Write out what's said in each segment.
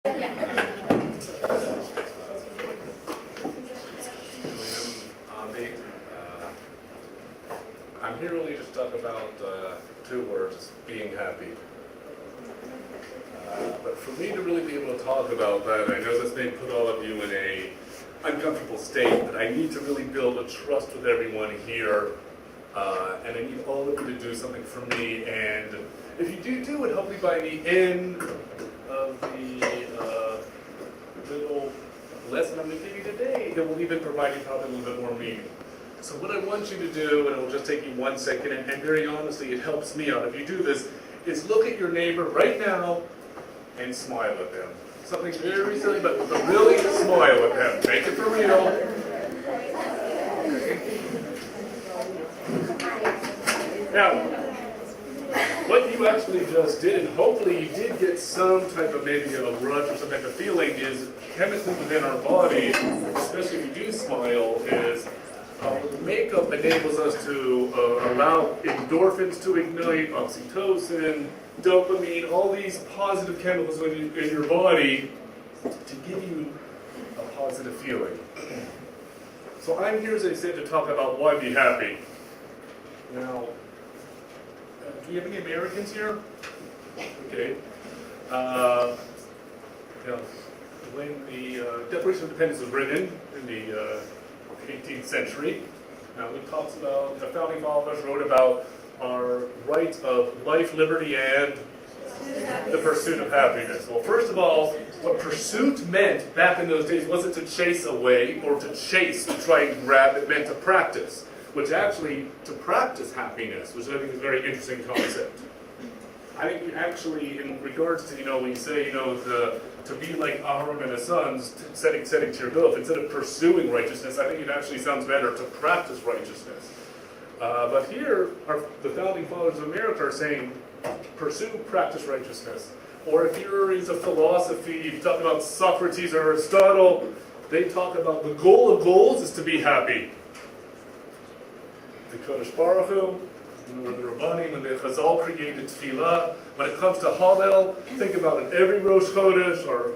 am2. I'm here really just to talk about two words, being happy. But for me to really be able to talk about that, I know this may put all of you in a uncomfortable state, but I need to really build a trust with everyone here, and I need all of you to do something for me. And if you do it, hopefully by the end of the little lesson I'm going to give you today, it will even provide you probably a little bit more meaning. So what I want you to do, and it will just take you 1 second, and very honestly, it helps me out if you do this, is look at your neighbor right now and smile at them. Something very silly, but really smile at them. Make it for real. Now, what you actually just did, and hopefully you did get some type of maybe a rush or some type of feeling, is chemically within our body, especially if you do smile, is makeup enables us to allow endorphins to ignite, oxytocin, dopamine, all these positive chemicals in your body to give you a positive feeling. So I'm here, as I said, to talk about why be happy. Now, do you have any Americans here? Okay. When the Declaration of Independence was written in the 18th century, it talks about, the founding fathers wrote about our rights of life, liberty, and the pursuit of happiness. Well, first of all, what pursuit meant back in those days wasn't to chase away or to chase, to try and grab. It meant to practice, which actually, to practice happiness, which I think is a very interesting concept. I think actually, in regards to, when you say, to be like Aharon and his sons, setting to your goal, instead of pursuing righteousness, I think it actually sounds better to practice righteousness. But here, the founding fathers of America are saying, pursue, practice righteousness. Or if you're into philosophy, you talk about Socrates or Aristotle, they talk about the goal of goals is to be happy. The Kodesh Baruch Hu, the Rabbanim, when the Chazal created Tefillah, when it comes to Hallel, think about it. Every Rosh Chodesh, or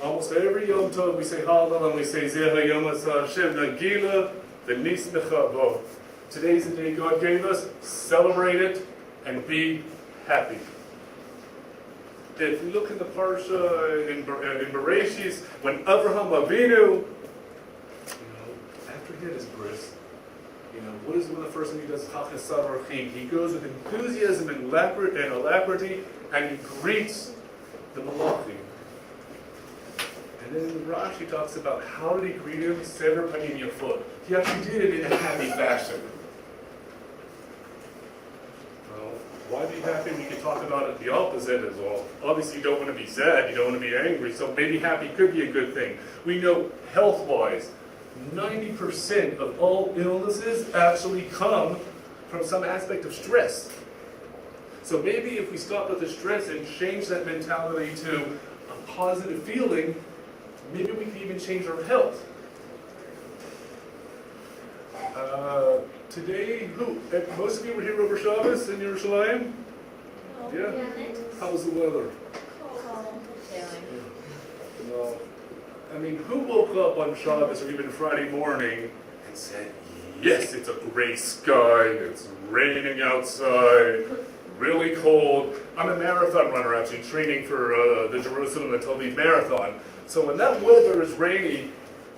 almost every Yom Tov, we say Hallel, and we say Zeh HaYom Hashem Nagila V'nismecha Bo. Today's the day God gave us. Celebrate it and be happy. If we look in the Parsha in Bereshis, when Avraham Avinu, after he had his bris, what is one of the first things he does? He goes with enthusiasm and alacrity, and he greets the Malachim. And then Rashi talks about how did he greet him? Sever panim yafot. He actually did it in a happy fashion. Well, why be happy? We can talk about it the opposite as well. Obviously, you don't want to be sad, you don't want to be angry, so maybe happy could be a good thing. We know health-wise, 90% of all illnesses actually come from some aspect of stress. So maybe if we stop with the stress and change that mentality to a positive feeling, maybe we can even change our health. Today, most of you were here over Shabbos in Yerushalayim? Yeah? How's the weather? No. Who woke up on Shabbos or even Friday morning and said, yes, it's a gray sky, it's raining outside, really cold. I'm a marathon runner, actually, training for the Jerusalem and Tel Aviv marathon. So when that weather is rainy,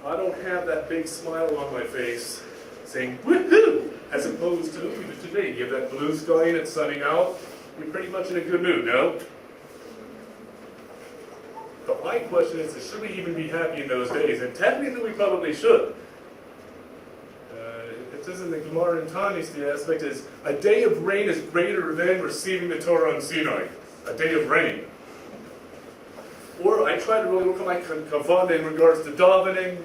I don't have that big smile on my face saying, woohoo! As opposed to even today, you have that blue sky and it's sunning out, you're pretty much in a good mood, no? But my question is, should we even be happy in those days? And technically we probably should. It says in the Gemara in Tanis, the aspect is, a day of rain is greater than receiving the Torah on Sinai. A day of rain. Or I try to really work on my kavanah in regards to davening,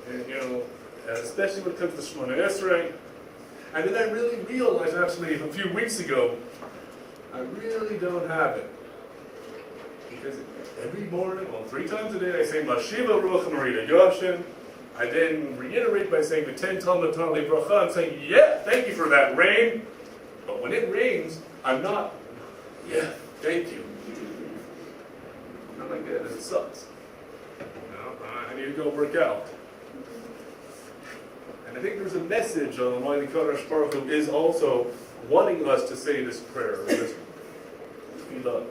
and, especially when it comes to Shemona Esrei. And then I really realized, actually, a few weeks ago, I really don't have it. Because every morning, 3 times a day, I say, Mashiva Ruach Marita Yoshin. I then reiterate by saying the 10 Talmud Tali Bracha. I'm saying, yeah, thank you for that rain. But when it rains, I'm not, yeah, thank you. like that, it sucks. I need to go work out. And I think there's a message on why the Kodesh Baruch Hu is also wanting us to say this prayer, this tefillah.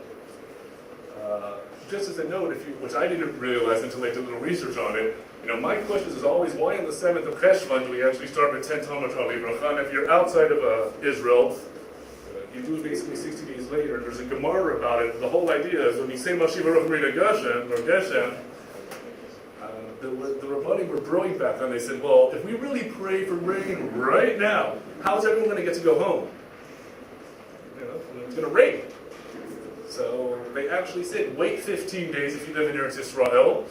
Just as a note, which I didn't realize until I did a little research on it, my question is always, why on the 7th of Cheshvan do we actually start with 10 Talmud Bracha? And if you're outside of Israel, you do it basically 60 days later. There's a Gemara about it. The whole idea is when you say Mashiach Baruch Rina Geshem, or Geshem, the Rabbanim were brilliant back then. They said, well, if we really pray for rain right now, how's everyone going to get to go home? It's going to rain. So they actually said, wait 15 days if you live in Eretz Yisrael,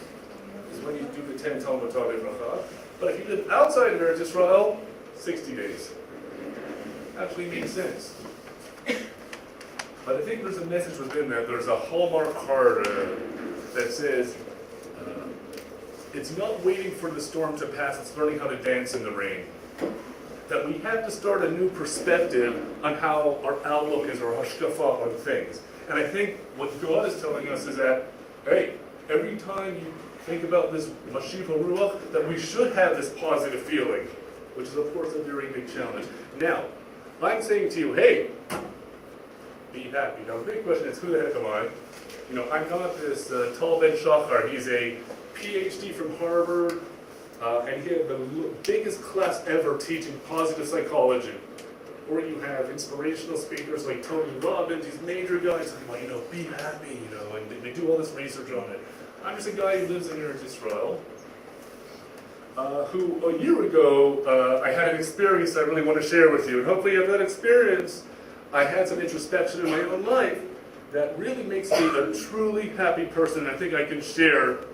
is when you do the 10 Talmud Bracha. But if you live outside of Eretz Yisrael, 60 days. Actually makes sense. But I think there's a message within that. There's a Hallmark card that says, it's not waiting for the storm to pass, it's learning how to dance in the rain. That we have to start a new perspective on how our outlook is, or hashkafa on things. And I think what God is telling us is that, hey, every time you think about this Mashiach Ruach, that we should have this positive feeling, which is of course a very big challenge. Now, I'm saying to you, hey, be happy. Now the big question is, who the heck am I? I'm not this Tal Ben Shachar. He's a PhD from Harvard, and he had the biggest class ever teaching positive psychology. Or you have inspirational speakers like Tony Robbins, these major guys talking about, be happy, and they do all this research on it. I'm just a guy who lives in Eretz Yisrael, who a year ago, I had an experience I really want to share with you. And hopefully at that experience, I had some introspection in my own life that really makes me a truly happy person. And I think I can share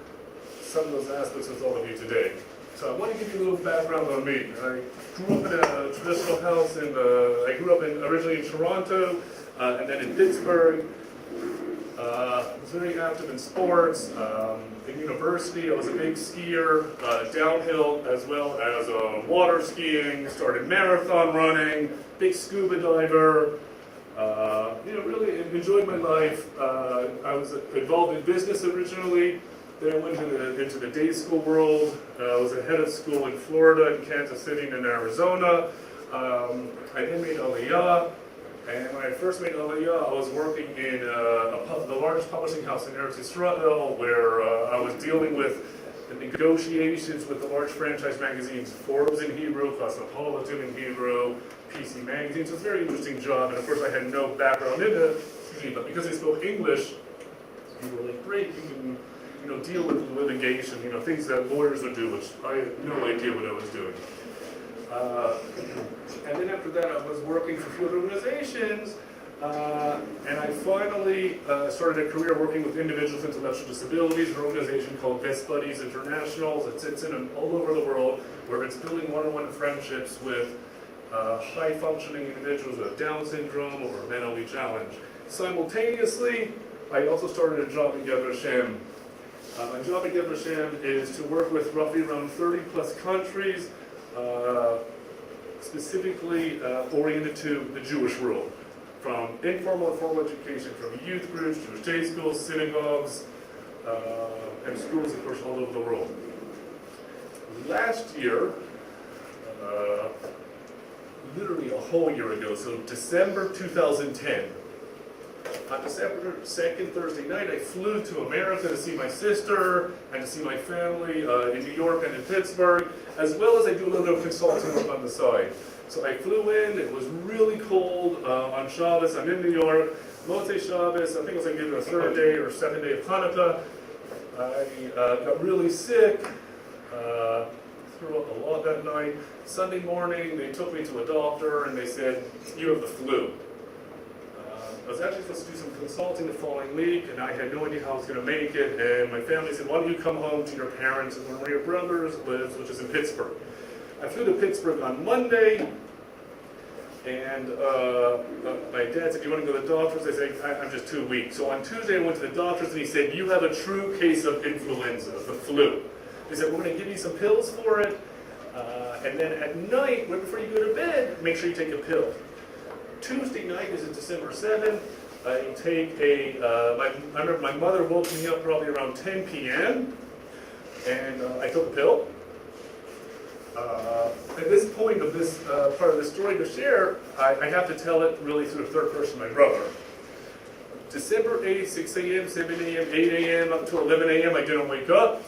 some of those aspects with all of you today. So I want to give you a little background on me. I grew up in a traditional house, I grew up originally in Toronto, and then in Pittsburgh. I was very active in sports. In university, I was a big skier, downhill as well as water skiing, started marathon running, big scuba diver. Really enjoyed my life. I was involved in business originally. Then I went into the day school world. I was a head of school in Florida, in Kansas City, and in Arizona. I then made Aliyah. And when I first made Aliyah, I was working in the largest publishing house in Eretz Yisrael, where I was dealing with the negotiations with the large franchise magazines, Forbes in Hebrew, Cosmopolitan in Hebrew, PC Magazine. So it's a very interesting job. And of course, I had no background in it, but because I spoke English, people were like, great, you can deal with litigation, things that lawyers would do, which I had no idea what I was doing. And then after that, I was working for field organizations, and I finally started a career working with individuals with intellectual disabilities, an organization called Best Buddies International that sits in all over the world, where it's building one-on-one friendships with high-functioning individuals with Down syndrome or mentally challenged. Simultaneously, I also started a job at Yad Vashem. My job at Yad Vashem is to work with roughly around 30-plus countries, specifically oriented to the Jewish world, from informal and formal education, from youth groups, Jewish day schools, synagogues, and schools, of course, all over the world. Last year, literally a whole year ago, so December 2010, on December 2nd, Thursday night, I flew to America to see my sister and to see my family in New York and in Pittsburgh, as well as I do a little bit of consulting work on the side. So I flew in, it was really cold on Shabbos, I'm in New York, Motzei Shabbos, I think it was like either a third day or second day of Hanukkah. I got really sick, threw up a lot that night. Sunday morning, they took me to a doctor and they said, you have the flu. I was actually supposed to do some consulting the following week, and I had no idea how I was going to make it, and my family said, why don't you come home to your parents and where your brothers lives, which is in Pittsburgh. I flew to Pittsburgh on Monday, and my dad said, do you want to go to the doctors? I said, I'm just too weak. So on Tuesday, I went to the doctors, and he said, you have a true case of influenza, the flu. He said, we're going to give you some pills for it, and then at night, right before you go to bed, make sure you take a pill. Tuesday night is December 7th. I take I remember my mother woke me up probably around 10 p.m. and I took a pill. At this point of this part of the story to share, I have to tell it really through the third person, my brother. December 8th, 6 a.m., 7 a.m., 8 a.m., up to 11 a.m., I didn't wake up.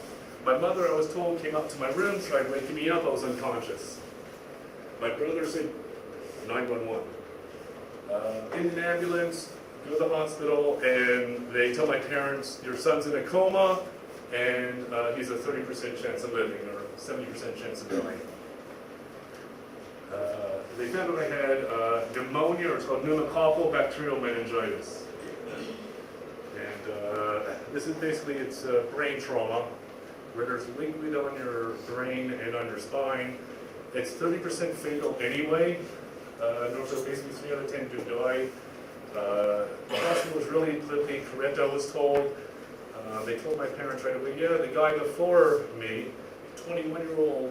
My mother, I was told, came up to my room, tried waking me up, I was unconscious. My brother said 911. In an ambulance, go to the hospital, and they tell my parents, your son's in a coma, and he's a 30% chance of living, or 70% chance of dying. They found out I had pneumonia, or it's called pneumococcal bacterial meningitis. And this is basically, it's brain trauma, where there's liquid on your brain and on your spine. It's 30% fatal anyway. So basically 3 out of 10 do die. The hospital was really politically correct, I was told. They told my parents right away, yeah, the guy before me, 21-year-old,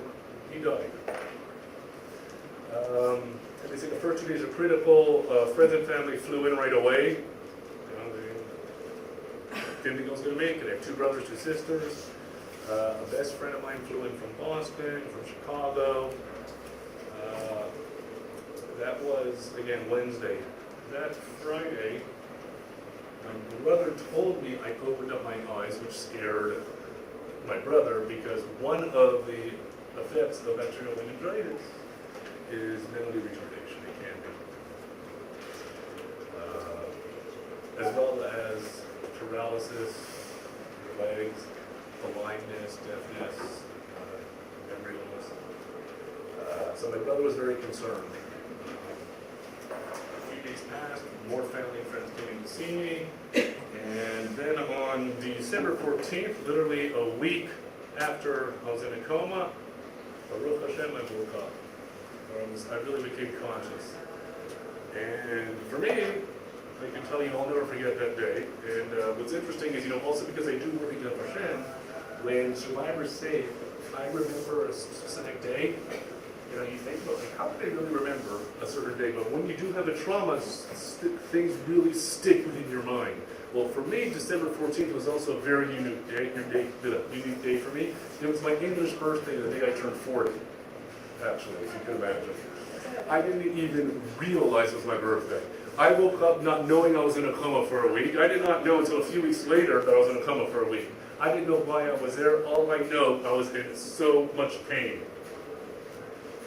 he died. And they said the first 2 days are critical. Friends and family flew in right away. They didn't think I was going to make it. I have 2 brothers, 2 sisters. A best friend of mine flew in from Boston, from Chicago. That was, again, Wednesday. That Friday, my brother told me I opened up my eyes, which scared my brother, because one of the effects of bacterial meningitis is memory retardation. It can be. As well as paralysis, legs, blindness, deafness, memory loss. So my brother was very concerned. A few days passed, more family and friends came to see me, and then on December 14th, literally a week after I was in a coma, Baruch Hashem, I woke up. I really became conscious. And for me, I can tell you, I'll never forget that day. And what's interesting is, also because I do work at Hashem, when survivors say, I remember a specific day, you think about, how can they really remember a certain day? But when you do have a trauma, things really stick within your mind. Well, for me, December 14th was also a very unique day for me. It was my English birthday, the day I turned 40, actually, if you can imagine. I didn't even realize it was my birthday. I woke up not knowing I was in a coma for a week. I did not know until a few weeks later that I was in a coma for a week. I didn't know why I was there. All I know, I was in so much pain.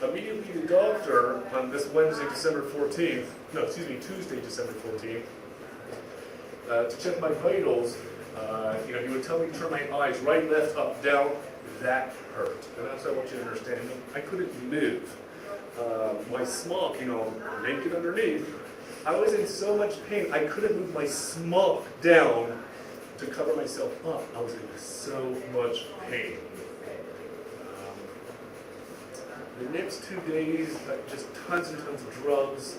Immediately, the doctor on this Tuesday, December 14th, to check my vitals, he would tell me to turn my eyes right, left, up, down. That hurt. And that's what I want you to understand. I couldn't move. My smock, naked underneath, I was in so much pain, I couldn't move my smock down to cover myself up. I was in so much pain. The next 2 days, just tons and tons of drugs.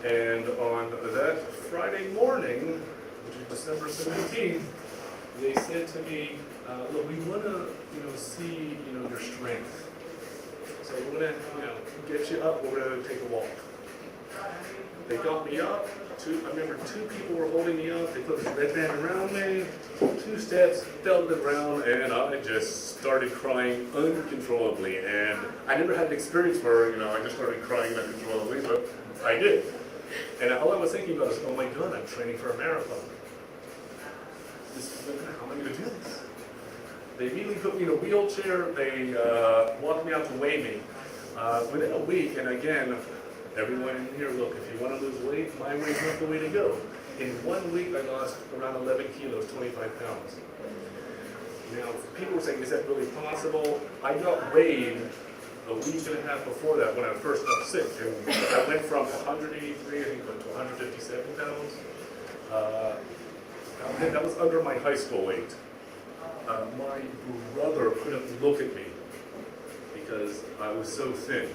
And on that Friday morning, which is December 17th, they said to me, look, we want to, see, your strength. So we're going to, get you up, we're going to take a walk. They got me up. I remember 2 people were holding me up. They put this red band around me. 2 steps, fell to the ground, and I just started crying uncontrollably. And I never had an experience where, I just started crying uncontrollably, but I did. And all I was thinking about is, oh my God, I'm training for a marathon. How am I going to do this? They immediately put me in a wheelchair. They walked me out to weigh me. Within a week, and again, everyone in here, look, if you want to lose weight, my weight's not the way to go. In 1 week, I lost around 11 kilos, 25 pounds. Now, people were saying, is that really possible? I got weighed a week and a half before that when I first got sick. And I went from 183, I think, to 157 pounds. That was under my high school weight. My brother couldn't look at me because I was so thin.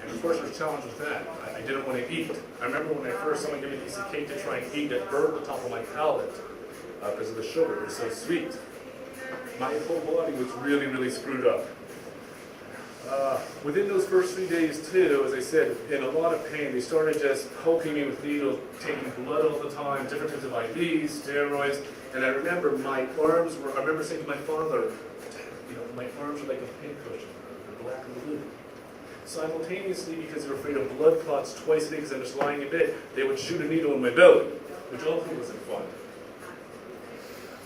And of course, there's a challenge with that. I didn't want to eat. I remember when I first someone gave me a piece of cake to try and eat, it burned the top of my palate because of the sugar. It was so sweet. My whole body was really, really screwed up. Within those first 3 days too, as I said, in a lot of pain, they started just poking me with needles, taking blood all the time, different types of IVs, steroids, and I remember my arms were, I remember saying to my father, you know, my arms are like a pincushion, they're black and blue. Simultaneously, because they were afraid of blood clots twice a day because I was lying in bed, they would shoot a needle in my belly, which also wasn't fun.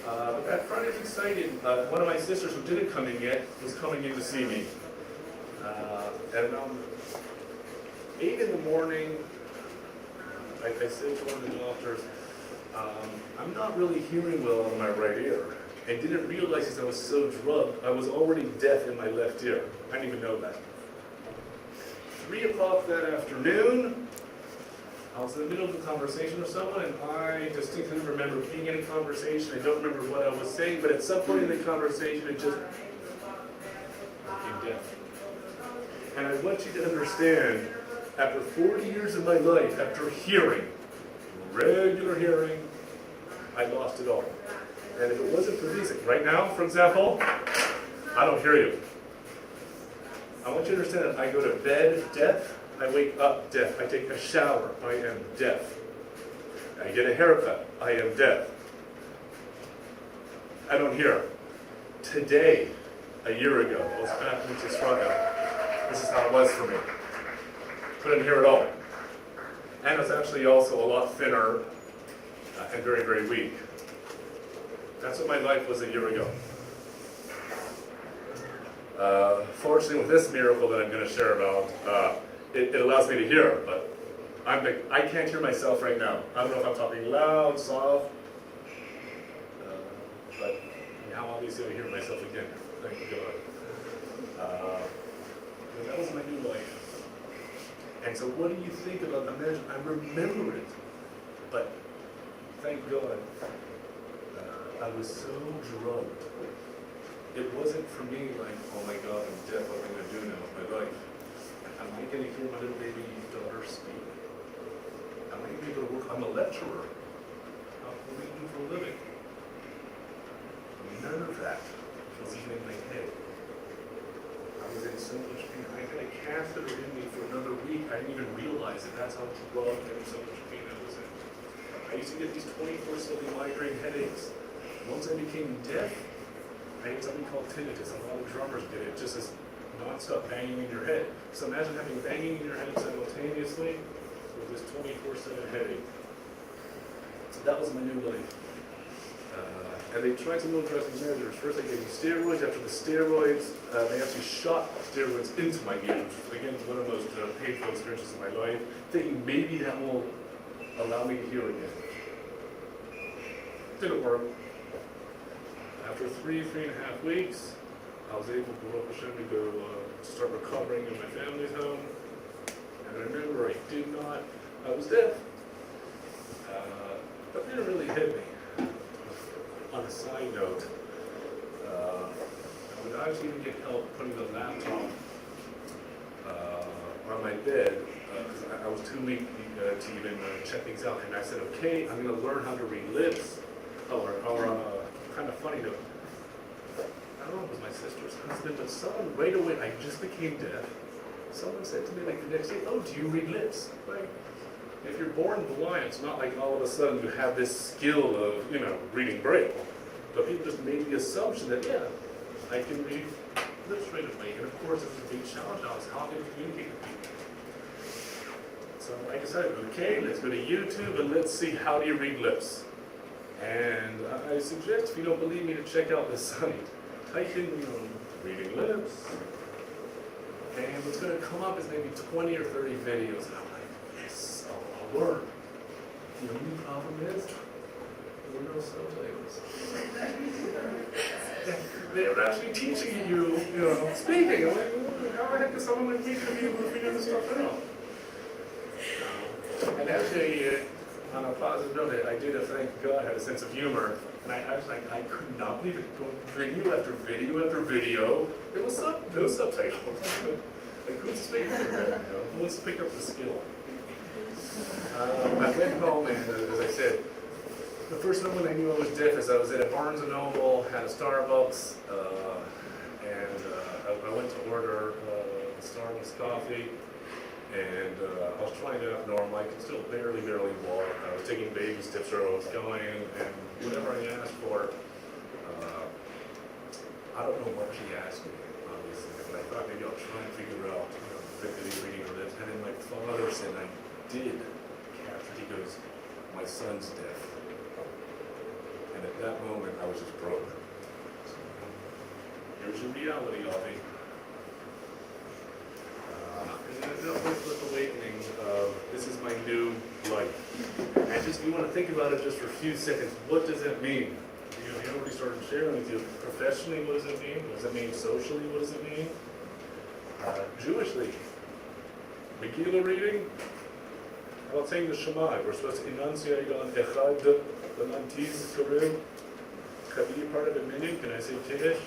But that Friday was exciting. One of my sisters who didn't come in yet was coming in to see me. At around 8 in the morning, I said to one of the doctors, I'm not really hearing well in my right ear. And didn't realize because I was so drugged, I was already deaf in my left ear. I didn't even know that. 3 o'clock that afternoon, I was in the middle of a conversation with someone, and I distinctly remember being in a conversation. I don't remember what I was saying, but at some point in the conversation, it just became deaf. And I want you to understand, after 40 years of my life, after hearing, regular hearing, I lost it all. And if it wasn't for music, right now, for example, I don't hear you. I want you to understand that I go to bed deaf, I wake up deaf. I take a shower, I am deaf. I get a haircut, I am deaf. I don't hear. Today, a year ago, I was back in Australia. This is how it was for me. Couldn't hear at all. And I was actually also a lot thinner and very, very weak. That's what my life was a year ago. Fortunately, with this miracle that I'm going to share about, it allows me to hear, but I can't hear myself right now. I don't know if I'm talking loud, soft, but now obviously I hear myself again. Thank God. That was my new life. And so what do you think about, imagine, I remember it, but thank God, I was so drugged. It wasn't for me like, oh my God, I'm deaf, what am I going to do now with my life? Am I going to hear my little baby daughter speak? Am I going to be able to work? I'm a lecturer. What do I do for a living? None of that was even in my head. I was in so much pain. I had a catheter in me for another week. I didn't even realize it. That's how drugged and so much pain I was in. I used to get these 24/7 migraine headaches. Once I became deaf, I had something called tinnitus. A lot of drummers get it, just as non-stop banging in your head. So imagine having banging in your head simultaneously with this 24/7 headache. So that was my new life. And they tried some little dressing measures. First they gave me steroids. After the steroids, they actually shot steroids into my ears, which again is one of the most painful experiences of my life, thinking maybe that will allow me to hear again. Didn't work. After 3.5 weeks, I was able to go start recovering in my family's home. And I remember I was deaf, but they didn't really hit me. On a side note, I would actually even get help putting the laptop on my bed because I was too weak to even check things out. And I said, okay, I'm going to learn how to read lips. Or kind of funny note, I don't know if it was my sister's husband, but someone right away, I just became deaf. Someone said to me like the next day, oh, do you read lips? Like, if you're born blind, it's not like all of a sudden you have this skill of, reading Braille. But people just made the assumption that, yeah, I can read lips right away. And of course, it was a big challenge. I was how can I communicate with people? So I decided, okay, let's go to YouTube and let's see how do you read lips. And I suggest, if you don't believe me, to check out this site. Type in, reading lips. And what's going to come up is maybe 20 or 30 videos. And I'm like, yes, I'll learn. The only problem is, there were no subtitles. They were actually teaching you, speaking. I'm like, how the heck is someone like me going to be able to figure this stuff out? And actually, on a positive note, I did, thank God, had a sense of humor. And I was like, I could not believe it. Going video after video after video. There was no subtitles. Like, who's speaking to that? Who wants to pick up the skill? I went home, and as I said, the first moment I knew I was deaf is I was at a Barnes & Noble, had a Starbucks, and I went to order a Starbucks coffee, and I was trying to act normal. I could still barely walk. I was taking baby steps where I was going, and whatever I asked for, I don't know what she asked me, obviously, but I thought maybe I'll try and figure out, vividly reading her lips. And then my father said I did capture it. He goes, my son's deaf. And at that moment, I was just broke. So, here's your reality, Avi. And then that was the awakening of this is my new life. And just you want to think about it just for a few seconds. What does that mean? I already started sharing with you. Professionally, what does it mean? What does it mean socially? What does it mean? Jewishly, Megillah reading. How about saying the Shema? We're supposed to enunciate on Echad, the Mantiz, Karim. Can be part of a minyan? Can I say Kiddush?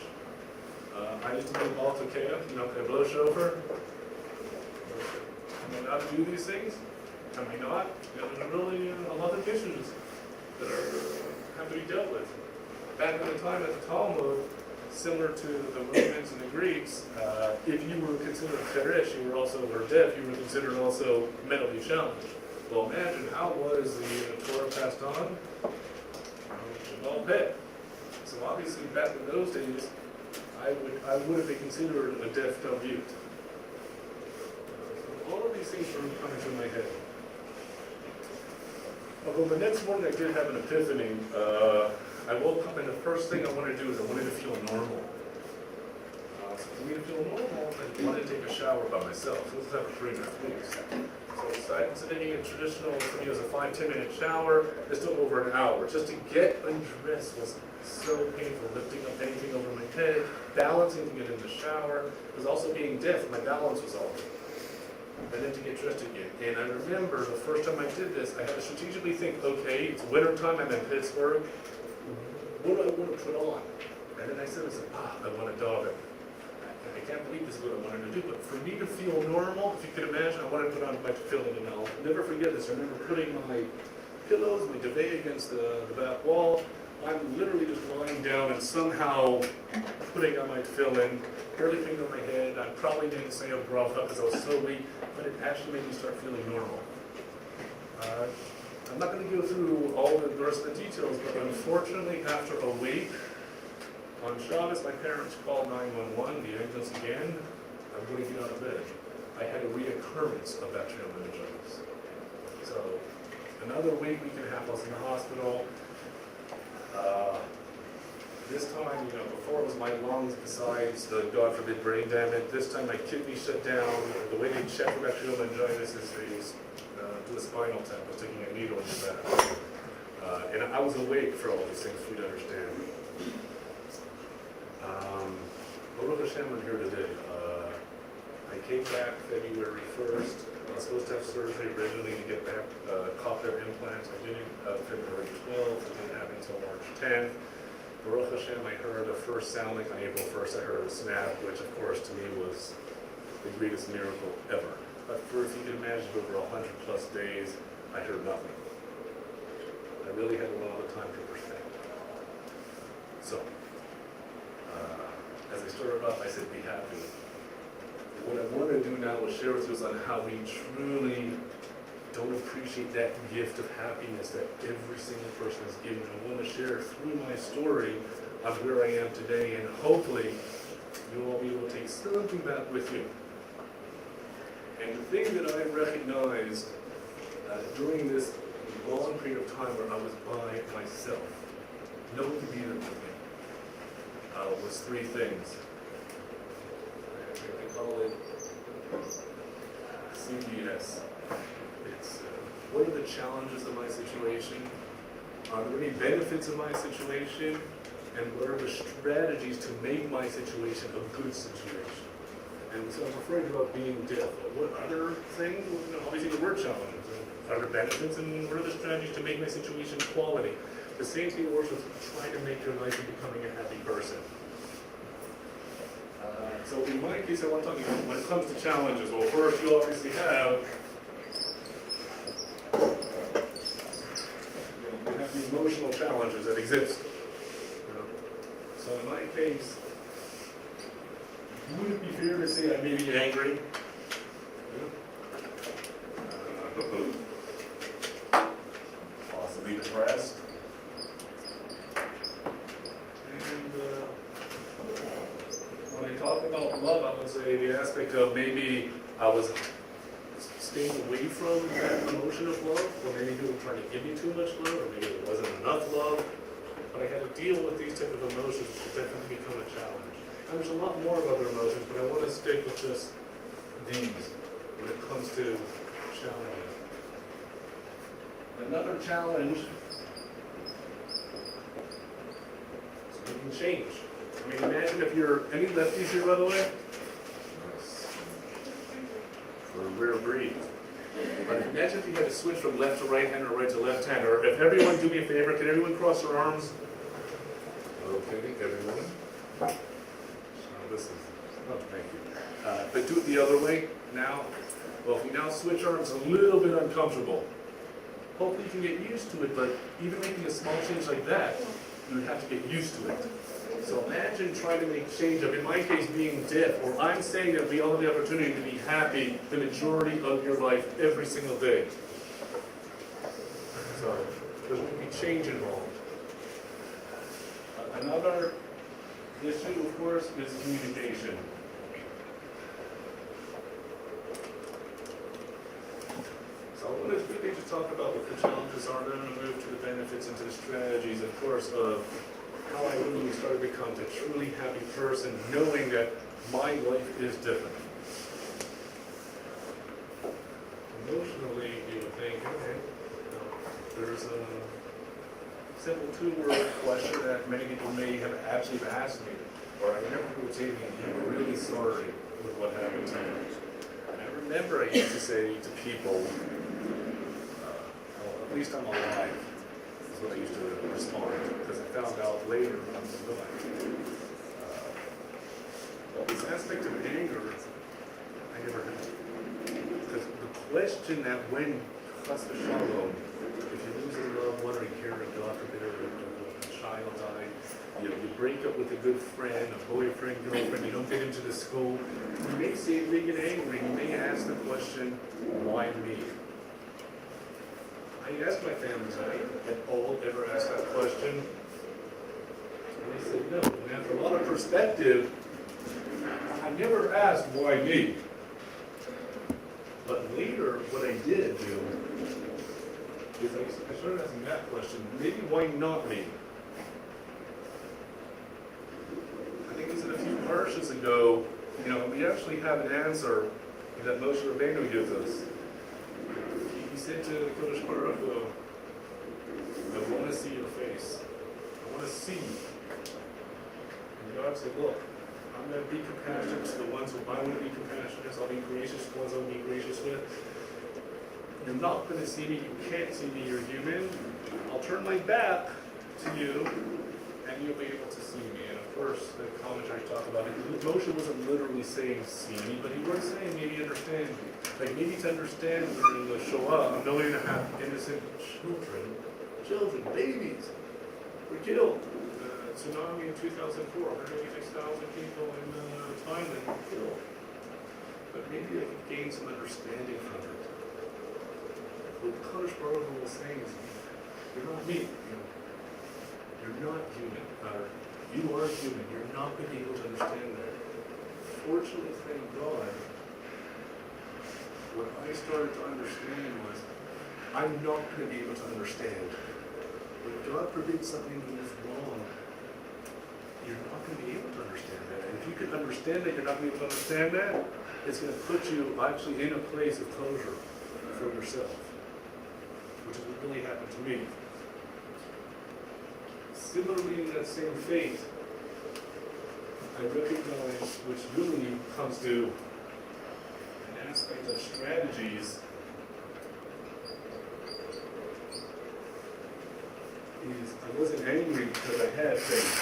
I need to do Baal Tokea. Can I blow shofar? Can I not do these things? Can I not? There's really a lot of issues that have to be dealt with. Back in the time at the Talmud, similar to the Romans and the Greeks, if you were considered Cheresh, you were also, or deaf, you were considered also mentally challenged. Well, imagine how was the Torah passed on? Shabbat Peh. So obviously, back in those days, I would have been considered a deaf Talmud. All of these things were coming to my head. Although the next morning I did have an epiphany. I woke up and the first thing I wanted to do is I wanted to feel normal. So for me to feel normal, I wanted to take a shower by myself. So this was after 3.5 weeks. So I was taking a traditional, for me it was a 5-10 minute shower. This took over an hour. Just to get undressed was so painful. Lifting up anything over my head, balancing to get in the shower. It was also being deaf, my balance was off. And then to get dressed again. And I remember the first time I did this, I had to strategically think, okay, it's winter time, I'm in Pittsburgh. What do I want to put on? And then I said, I want a dog. I can't believe this is what I wanted to do. But for me to feel normal, if you could imagine, I wanted to put on my tefillin, and I'll never forget this. I remember putting my pillows, my duvet against the back wall. I'm literally just lying down and somehow putting on my tefillin, barely finger on my head. I probably didn't say a bracha because I was so weak, but it actually made me start feeling normal. I'm not going to go through all the rest of the details, but unfortunately, after a week, on Shabbos, my parents called 911, the ambulance again. I'm going to get out of bed. I had a reoccurrence of bacterial meningitis. So, another week and a half, I was in the hospital. This time, before it was my lungs, besides the, God forbid, brain damage. This time my kidney shut down. The way they check for bacterial meningitis is they do a spinal tap. I was taking a needle in the back. And I was awake for all these things for you to understand. Baruch Hashem, I'm here today. I came back February 1st. I was supposed to have surgery originally to get back cochlear implants. I did it February 12th. It didn't happen until March 10th. Baruch Hashem, I heard the first sound like on April 1st. I heard a snap, which of course to me was the greatest miracle ever. But for, if you can imagine, over 100 plus days, I heard nothing. I really had a lot of time to perfect. So, as I started off, I said, be happy. What I want to do now is share with you is on how we truly don't appreciate that gift of happiness that every single person has given. I want to share through my story of where I am today, and hopefully you'll all be able to take something back with you. And the thing that I recognized during this long period of time where I was by myself, no one could be there with me, was three things. I call it CBS. It's what are the challenges of my situation? Are there any benefits of my situation? And what are the strategies to make my situation a good situation? And so I'm afraid about being deaf. What other things? Obviously there were challenges. Are there benefits? And what are the strategies to make my situation quality? The same thing works with trying to make your life and becoming a happy person. So in my case, I want to talk about when it comes to challenges. Well, first you obviously have the emotional challenges that exist. So in my case, Would it be fair to say I may be angry? Possibly depressed. And when I talk about love, I would say the aspect of maybe I was staying away from that emotion of love, or maybe people were trying to give me too much love, or maybe there wasn't enough love. But I had to deal with these type of emotions, which definitely become a challenge. And there's a lot more of other emotions, but I want to stick with just these when it comes to challenges. Another challenge is making change. I mean, imagine if you're, any lefties here, by the way? We're a rare breed. But imagine if you had to switch from left to right hand or right to left hand, or if everyone, do me a favor, can everyone cross their arms? Okay, everyone. Oh, this is, oh, thank you. But do it the other way now. Well, if we now switch arms, a little bit uncomfortable. Hopefully you can get used to it, but even making a small change like that, you would have to get used to it. So imagine trying to make change of, in my case, being deaf, or I'm saying that we all have the opportunity to be happy the majority of your life, every single day. So there's going to be change involved. Another issue, of course, is communication. So I want to really just talk about what the challenges are, then I'm going to move to the benefits and to the strategies, of course, of how I really started to become a truly happy person, knowing that my life is different. Emotionally, you would think, okay, there's a simple two-word question that many people may have actually asked me, or I remember people saying to me, I'm really sorry with what happened to me. And I remember I used to say to people, well, at least I'm alive. Is what I used to respond, because I found out later I'm alive. This aspect of anger, I never had. Because the question that when Chas v'Shalom, if you lose a loved one, or you hear a God forbid, a child die, you break up with a good friend, a boyfriend, girlfriend, you don't get into the school, you may say, you may get angry, you may ask the question, why me? I asked my family, had all ever asked that question? And they said no. And after a lot of perspective, I never asked why me. But later, what I did do is I started asking that question, maybe why not me? I think it was a few verses ago, we actually have an answer that Moshe Rabbeinu gives us. He said to the Kodesh Baruch Hu, I want to see your face. I want to see you. And God said, look, I'm going to be compassionate to the ones who I want to be compassionate to. I'll be gracious to the ones I'll be gracious with. You're not going to see me. You can't see me. You're human. I'll turn my back to you, and you'll be able to see me. And of course, the commentary talk about it. Moshe wasn't literally saying see me, but he was saying maybe understand me. Like maybe to understand during the Shoah, 1.5 million innocent children, babies, were killed. Tsunami in 2004, 186,000 people in Thailand were killed. But maybe I could gain some understanding from it. What the Kodesh Baruch Hu was saying is, you're not me. You're not human. You are human. You're not going to be able to understand that. Fortunately, thank God, what I started to understand was, I'm not going to be able to understand. When God forbids something that is wrong, you're not going to be able to understand that. And if you can understand that, you're not going to be able to understand that, it's going to put you actually in a place of closure for yourself, which is what really happened to me. Similarly, in that same faith, I recognize, which really comes to an aspect of strategies, is I wasn't angry because I had faith,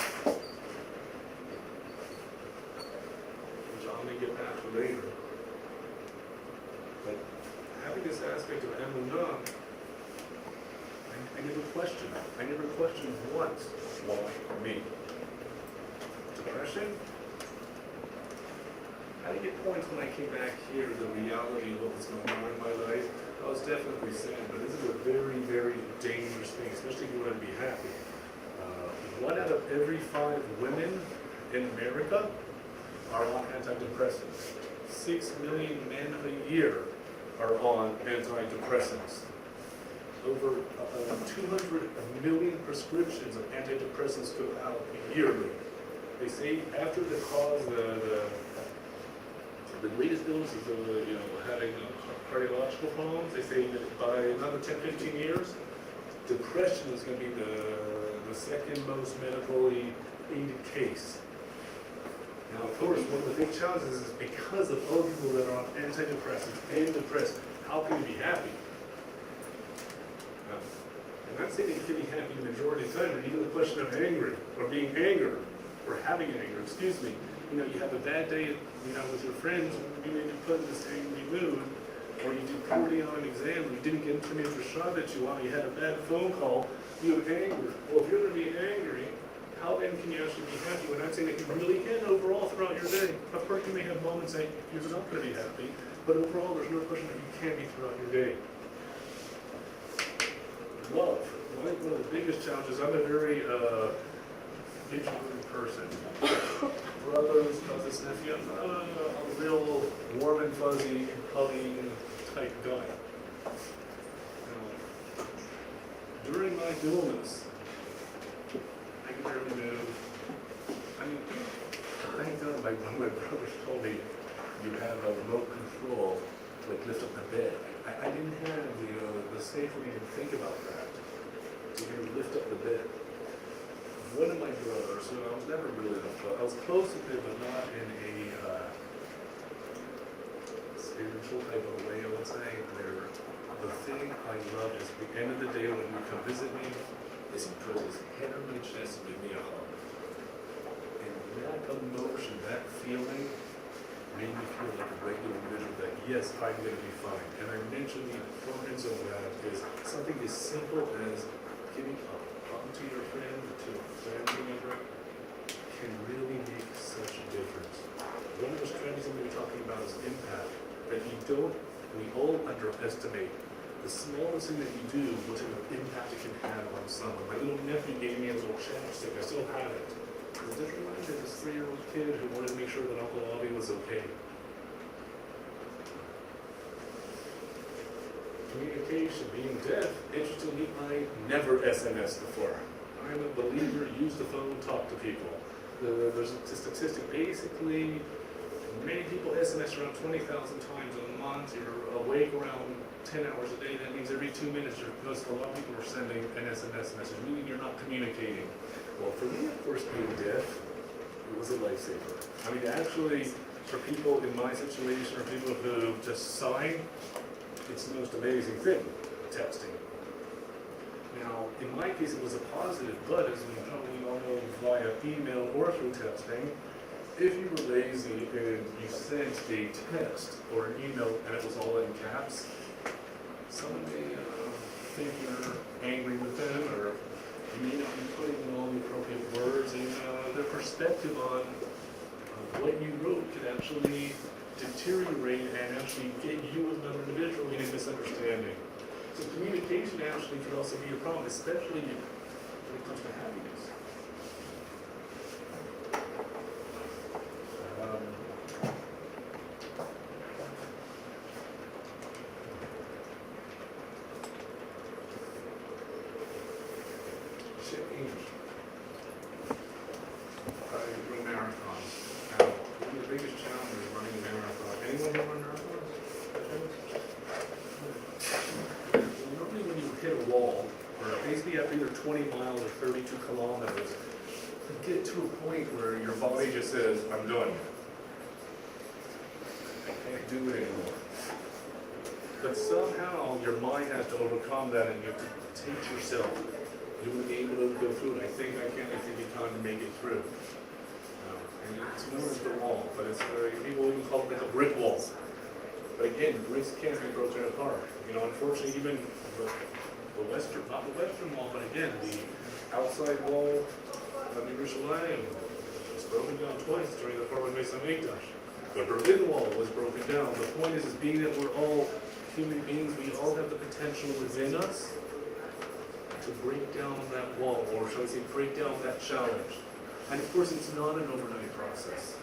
which I may get back to later. But having this aspect of am2, I never questioned. I never questioned once why me. Depression? points when I came back here, the reality of what was going on in my life, I was definitely sad, but this is a very, very dangerous thing, especially if you want to be happy. 1 out of every 5 women in America are on antidepressants. 6 million men a year are on antidepressants. Over 200 million prescriptions of antidepressants go out yearly. They say after the cause, the greatest illness is having cardiological problems. They say that by another 10, 15 years, depression is going to be the second most medically aided case. Now, of course, one of the big challenges is because of all people that are on antidepressants and depressed, how can you be happy? I'm not saying that you can be happy the majority of the time, but even the question of angry, or being angered, or having anger, excuse me. You have a bad day, with your friends, you may be put in this angry mood, or you do poorly on an exam, you didn't get the shot that you want, you had a bad phone call, you have anger. Well, if you're going to be angry, how then can you actually be happy? When I'm saying that you really can overall throughout your day. Of course, you may have moments that you're not going to be happy, but overall, there's no question that you can be throughout your day. Love. I think one of the biggest challenges, I'm a very introverted person. Brothers, cousins, nephew, I'm not a real warm and fuzzy, hugging type guy. During my illness, I could barely move. Thank God, one of my brothers told me you have a remote control, lift up the bed. I didn't have the safe for me to think about that. So you lift up the bed. One of my brothers, I was never really close. I was close to him, but not in a spiritual type of way, I would say. The thing I love is at the end of the day when you come visit me, is he put his head on my chest and give me a hug. And that emotion, that feeling, made me feel like a regular individual that yes, I'm going to be fine. And I mentioned the importance of that is something as simple as giving a hug to your friend or to a family member can really make such a difference. One of the strategies I'm going to be talking about is impact. That we all underestimate the smallest thing that you do, what type of impact it can have on someone. My little nephew gave me a little chapstick, I still have it. It just reminded me of this 3-year-old kid who wanted to make sure that Uncle Audie was okay. Communication, being deaf, interestingly, I never SMS before. I'm a believer, use the phone, talk to people. There's a statistic, basically, many people SMS around 20,000 times a month. You're awake around 10 hours a day. That means every 2 minutes, because a lot of people are sending an SMS message, meaning you're not communicating. Well, for me, of course, being deaf, it was a lifesaver. Actually, for people in my situation, or people who just sign, it's the most amazing thing, texting. Now, in my case, it was a positive, but as we probably all know via email or through texting, if you were lazy and you sent a text or an email and it was all in caps, someone may think you're angry with them, or you may not be putting in all the appropriate words, and their perspective on what you wrote could actually deteriorate and actually get you as another individual in a misunderstanding. So communication actually could also be a problem, especially when it comes to happiness. Change. I run marathons. Now, one of the biggest challenges is running a marathon. Anyone who run marathons? Normally when you hit a wall, or basically after either 20 miles or 32 kilometers, you get to a point where your body just says, I'm done. I can't do it anymore. But somehow your mind has to overcome that, and you have to teach yourself. You will be able to go through it. I think I need time to make it through. And it's known as the wall, but it's people even call it like a brick wall. But again, bricks can't be broken apart. Unfortunately, even the western, not the western wall, but again, the outside wall of Jerusalem was broken down twice during the Foreign Mesa Mikdash. The Berlin Wall was broken down. The point is being that we're all human beings, we all have the potential within us to break down that wall, or shall I say, break down that challenge. And of course, it's not an overnight process,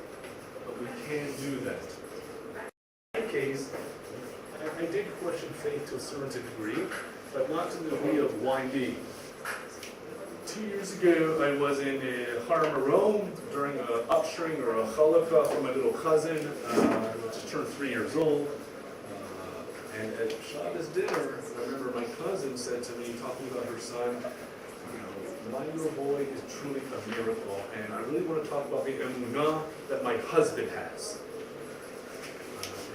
but we can do that. In my case, I did question faith to a certain degree, but not to the degree of why me. 2 years ago, I was in Har Maron during an upstring or a chalakah for my little cousin, who just turned 3 years old. And at Shabbos dinner, I remember my cousin said to me, talking about her son, my little boy is truly a miracle, and I really want to talk about the am2 that my husband has.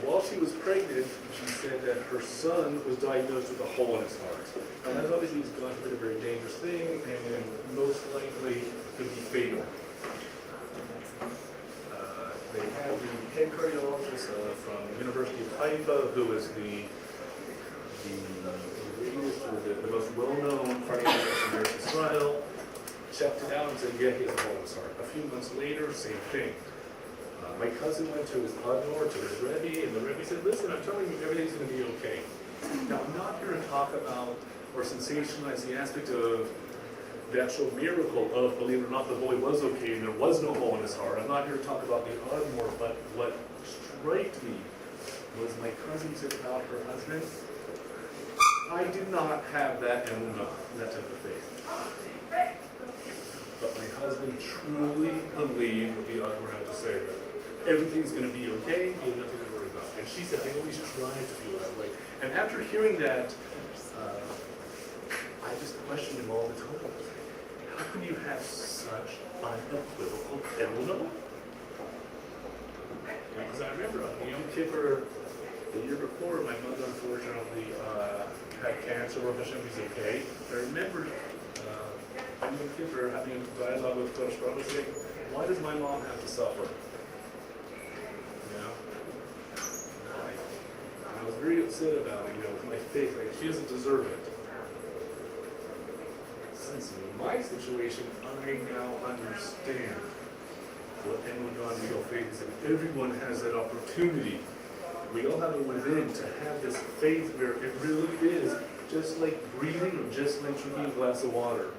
While she was pregnant, she said that her son was diagnosed with a hole in his heart. And that obviously has gone to be a very dangerous thing, and most likely could be fatal. They had the head cardiologist from the University of Haifa, who is the most well-known cardiologist in Israel, checked it out and said, yeah, he has a hole in his heart. A few months later, same thing. My cousin went to his admor, to his Rebbe, and the Rebbe said, listen, I'm telling you, everything's going to be okay. Now, I'm not here to talk about or sensationalize the aspect of the actual miracle of, believe it or not, the boy was okay and there was no hole in his heart. I'm not here to talk about the admor, but what struck me was my cousin said about her husband, I did not have that am2, that type of faith. But my husband truly believed what the admor had to say. Everything's going to be okay, you have nothing to worry about. And she said, I always tried to feel that way. And after hearing that, I just questioned him all the time. How can you have such unequivocal am2? Because I remember on Yom Kippur, the year before, my mother unfortunately had cancer, or Hashem is okay. I remember on Yom Kippur having a dialogue with Kodesh Baruch Hu saying, why does my mom have to suffer? I was very upset about it, with my faith, like she doesn't deserve it. Since in my situation, I now understand what am2 real faith is, and everyone has that opportunity. We all have it within to have this faith where it really is just like breathing or just like drinking a glass of water.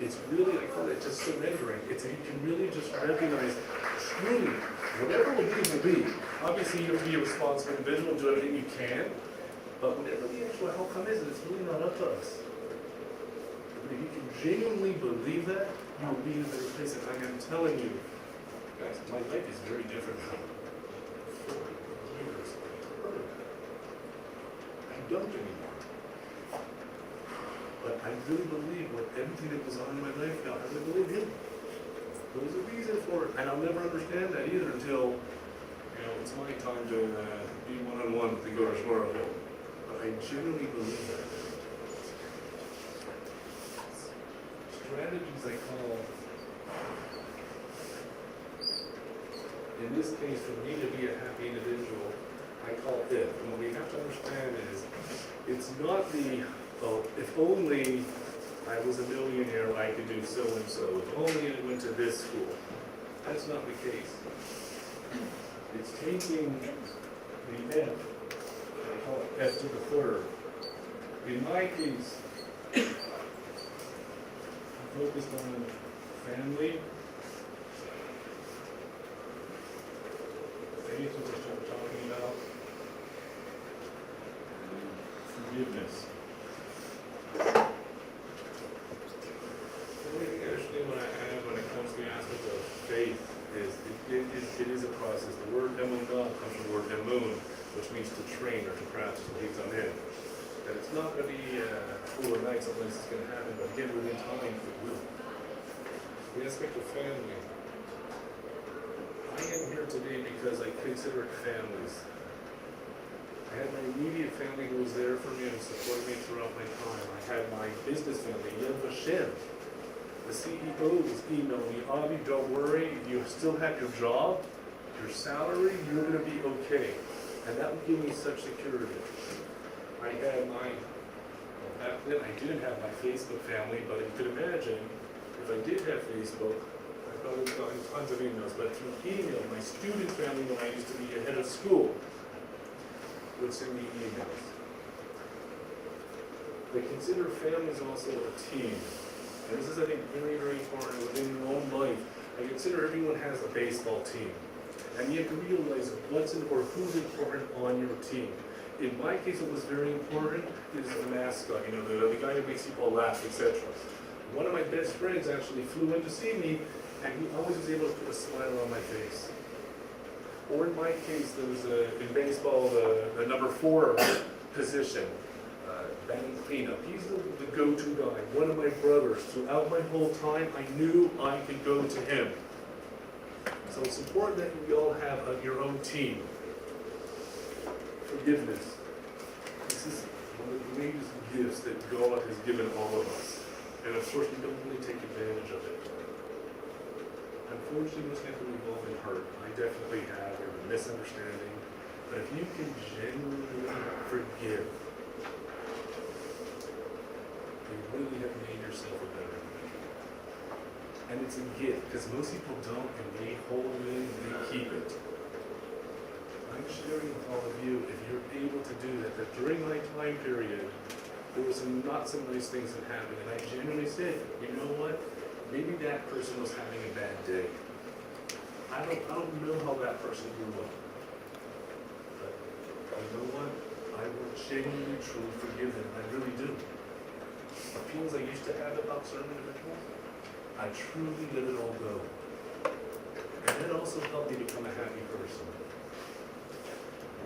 It's really, I call it just surrendering. It's you can really just recognize truly, whatever will be. Obviously, you have to be a responsible individual, do everything you can, but whatever the actual outcome is, it's really not up to us. If you can genuinely believe that, you will be in a better place. And I am telling you, guys, my life is very different now. 4 years. I don't anymore. But I really believe what everything that was on in my life now, I really believe him. There was a reason for it, and I'll never understand that either until it's my time to be one-on-one with the Kodesh Baruch Hu. But I genuinely believe that. Strategies I call, in this case, for me to be a happy individual, I call it. And what we have to understand is, it's not the, if only I was a millionaire, I could do so and so. If only I went to this school. That's not the case. It's taking the F, I call it F to the third. In my case, I focused on family. Faith, what we're talking about. Forgiveness. Actually, what I add when it comes to the aspect of faith is it is a process. The word am2 comes from the word emun, which means to train or to practice or to come in. And it's not going to be overnight, sometimes it's going to happen, but again, within time, it will. The aspect of family. I am here today because I consider it families. I had my immediate family who was there for me and supported me throughout my time. I had my business family, Yad Vashem. The CEOs emailed me, Avi, don't worry, you still have your job, your salary, you're going to be okay. And that would give me such security. I had back then I didn't have my Facebook family, but you could imagine if I did have Facebook, I probably gotten tons of emails, but through email, my student family, when I used to be a head of school, would send me emails. They consider families also a team. And this is, I think, very, very important within your own life. I consider everyone has a baseball team. And you have to realize what's or who's important on your team. In my case, what was very important is the mascot, the guy who makes people laugh, etc. One of my best friends actually flew in to see me, and he always was able to put a smile on my face. Or in my case, there was in baseball, the number 4 position, batting cleanup. He's the go-to guy. One of my brothers, throughout my whole time, I knew I could go to him. So it's important that we all have your own team. Forgiveness. This is one of the greatest gifts that God has given all of us. And of course, we don't really take advantage of it. Unfortunately, most people involved in hurt. I definitely have, or a misunderstanding. But if you can genuinely forgive, you really have made yourself a better man. And it's a gift, because most people don't, and they hold it in, and they keep it. I'm sharing with all of you, if you're able to do that, that during my time period, there was not some nice things that happened, and I genuinely said, you know what? Maybe that person was having a bad day. I don't know how that person grew up. But you know what? I will genuinely, truly forgive them. I really do. The feelings I used to have about certain individuals, I truly let it all go. And that also helped me become a happy person.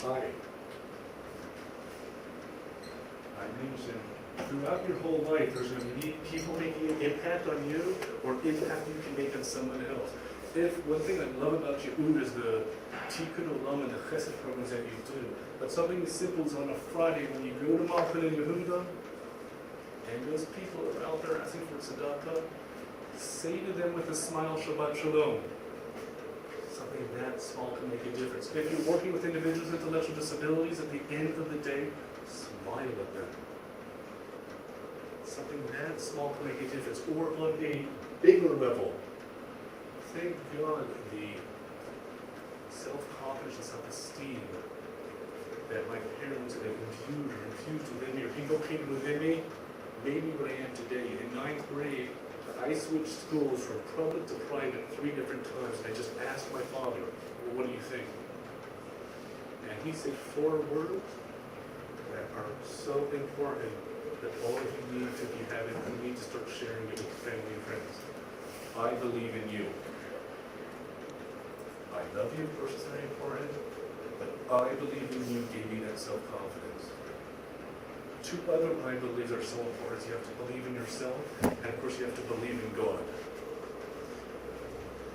I mentioned, throughout your whole life, there's going to be people making an impact on you, or impact you can make on someone else. One thing I love about Yehud is the Tikkun Olam and the Chesed programs that you do. But something as simple as on a Friday when you go to Malkin and Yehuda, and those people are out there asking for tzedakah, say to them with a smile, Shabbat Shalom. Something that small can make a difference. If you're working with individuals with intellectual disabilities, at the end of the day, smile at them. Something that small can make a difference. Or on a bigger level, thank God the self-confidence and self-esteem that my parents have infused within me, or inculcated within me, made me what I am today. In 9th grade, I switched schools from public to private 3 different times. I just asked my father, well, what do you think? And he said 4 words that are so important that all of you need to, if you haven't, you need to start sharing it with family and friends. I believe in you. I love you, of course, it's very important, but I believe in you gave me that self-confidence. 2 other I beliefs are so important. You have to believe in yourself, and of course you have to believe in God.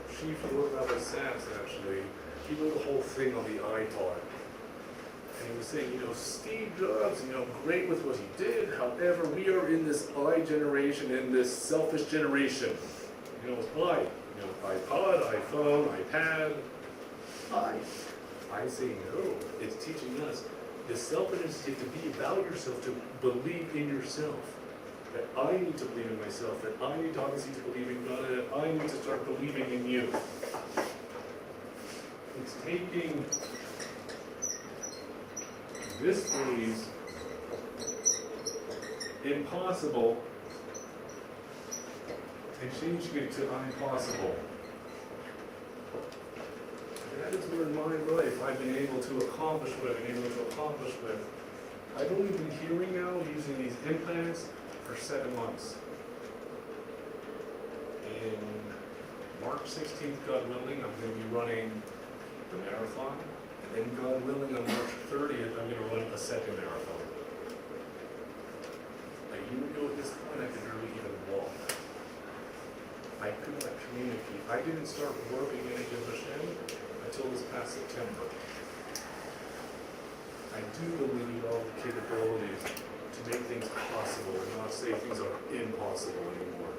Chief Lord Rabbi Sachs, actually, he wrote a whole thing on the iPod. And he was saying, Steve Jobs, great with what he did. However, we are in this I generation, in this selfish generation. It's I. iPod, iPhone, iPad. I say no. It's teaching us the selfishness is to be about yourself, to believe in yourself. That I need to believe in myself, that I need obviously to believe in God, and that I need to start believing in you. It's taking this phrase, impossible, and changing it to impossible. That is where in my life I've been able to accomplish what I've been able to accomplish with. I've only been hearing now using these implants for 7 months. In March 16th, God willing, I'm going to be running the marathon. And then God willing, on March 30th, I'm going to run a 2nd marathon. A year ago at this point, I could barely even walk. I could not communicate. I didn't start working in Hashem until this past September. I do believe all the capabilities to make things possible and not say things are impossible anymore.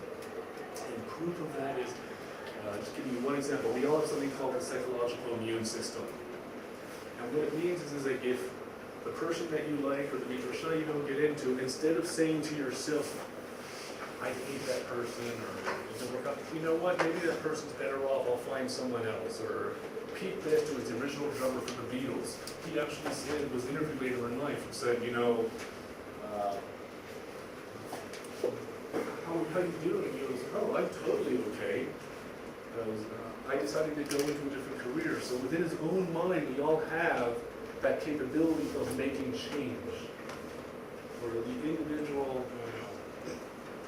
And proof of that is, just give you one example. We all have something called the psychological immune system. And what it means is that if the person that you like or the midrashah you don't get into, instead of saying to yourself, I hate that person, or it doesn't work out. You know what, maybe that person's better off, I'll find someone else. Or Pete Best, who was the original drummer for the Beatles, he actually said, was interviewed later in life, and said, how you doing? He goes, oh, I'm totally okay. I decided to go into a different career. So within his own mind, we all have that capability of making change. Or the individual,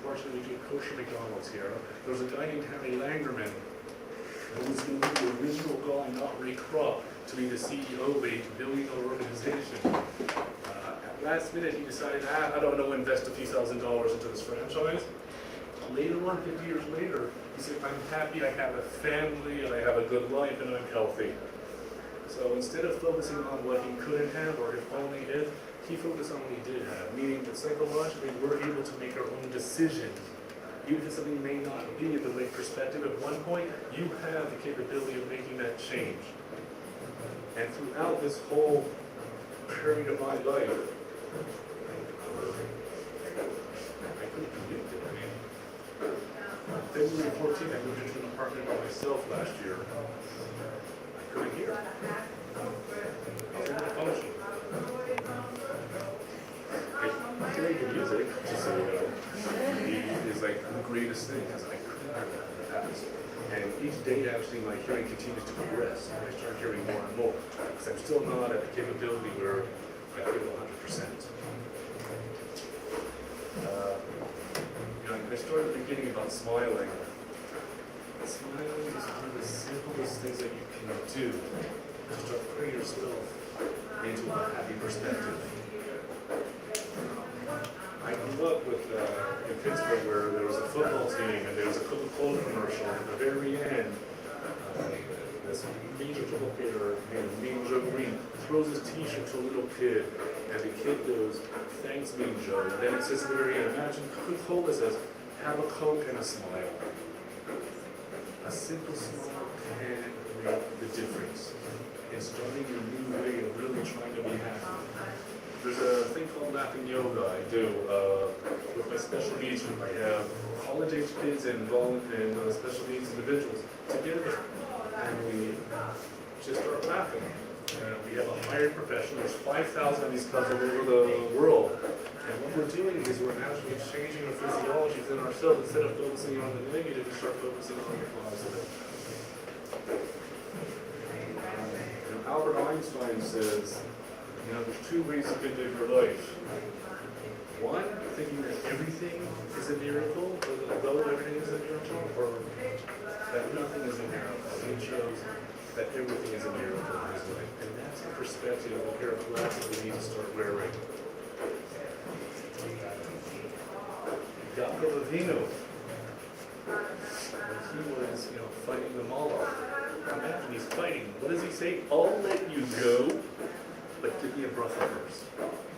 fortunately we do kosher McDonald's here. There was a guy named Harry Langerman who was going to be the original guy, not Ray Kroc, to be the CEO of a billion-dollar organization. At last minute, he decided, I don't know, invest a few $1,000s into this franchise. Later on, 50 years later, he said, I'm happy, I have a family, and I have a good life, and I'm healthy. So instead of focusing on what he couldn't have, or if only if, he focused on what he did have, meaning that psychologically we're able to make our own decisions. Even if something may not be the right perspective, at one point, you have the capability of making that change. And throughout this whole period of my life, I couldn't believe it. February 14th, I moved into an apartment by myself last year. I couldn't hear. I was able to function. Hearing the music, just so you know, is like the greatest thing, because I couldn't hear that in the past. And each day, actually, my hearing continues to progress, and I start hearing more and more, because I'm still not at the capability where I feel 100%. I started at the beginning about smiling. Smiling is one of the simplest things that you can do to start putting yourself into a happy perspective. I grew up in Pittsburgh, where there was a football team and there was a Coca-Cola commercial. At the very end, this major football player named Mean Joe Green throws his T-shirt to a little kid, and the kid goes, "Thanks, Mean Joe." And then it says at the very end, imagine Coca-Cola says, "Have a Coke and a smile." A simple smile can make the difference in starting a new way of really trying to be happy. There's a thing called laughing yoga I do with my special needs group. I have college-age kids and special needs individuals together, and we just start laughing. We have a hired professional. There's 5,000 of these clubs all over the world. And what we're doing is we're actually changing our physiology within ourselves. Instead of focusing on the negative, we start focusing on the positive. Albert Einstein says, there's two ways you can live your life. One, thinking that everything is a miracle, or though everything is a miracle, or that nothing is a miracle. He shows that everything is a miracle in his life. And that's the perspective of a pair of glasses we need to start wearing. Yaakov Avinu, when he was, fighting the Moloch, imagine he's fighting. What does he say? I'll let you go, but give me a bracha first.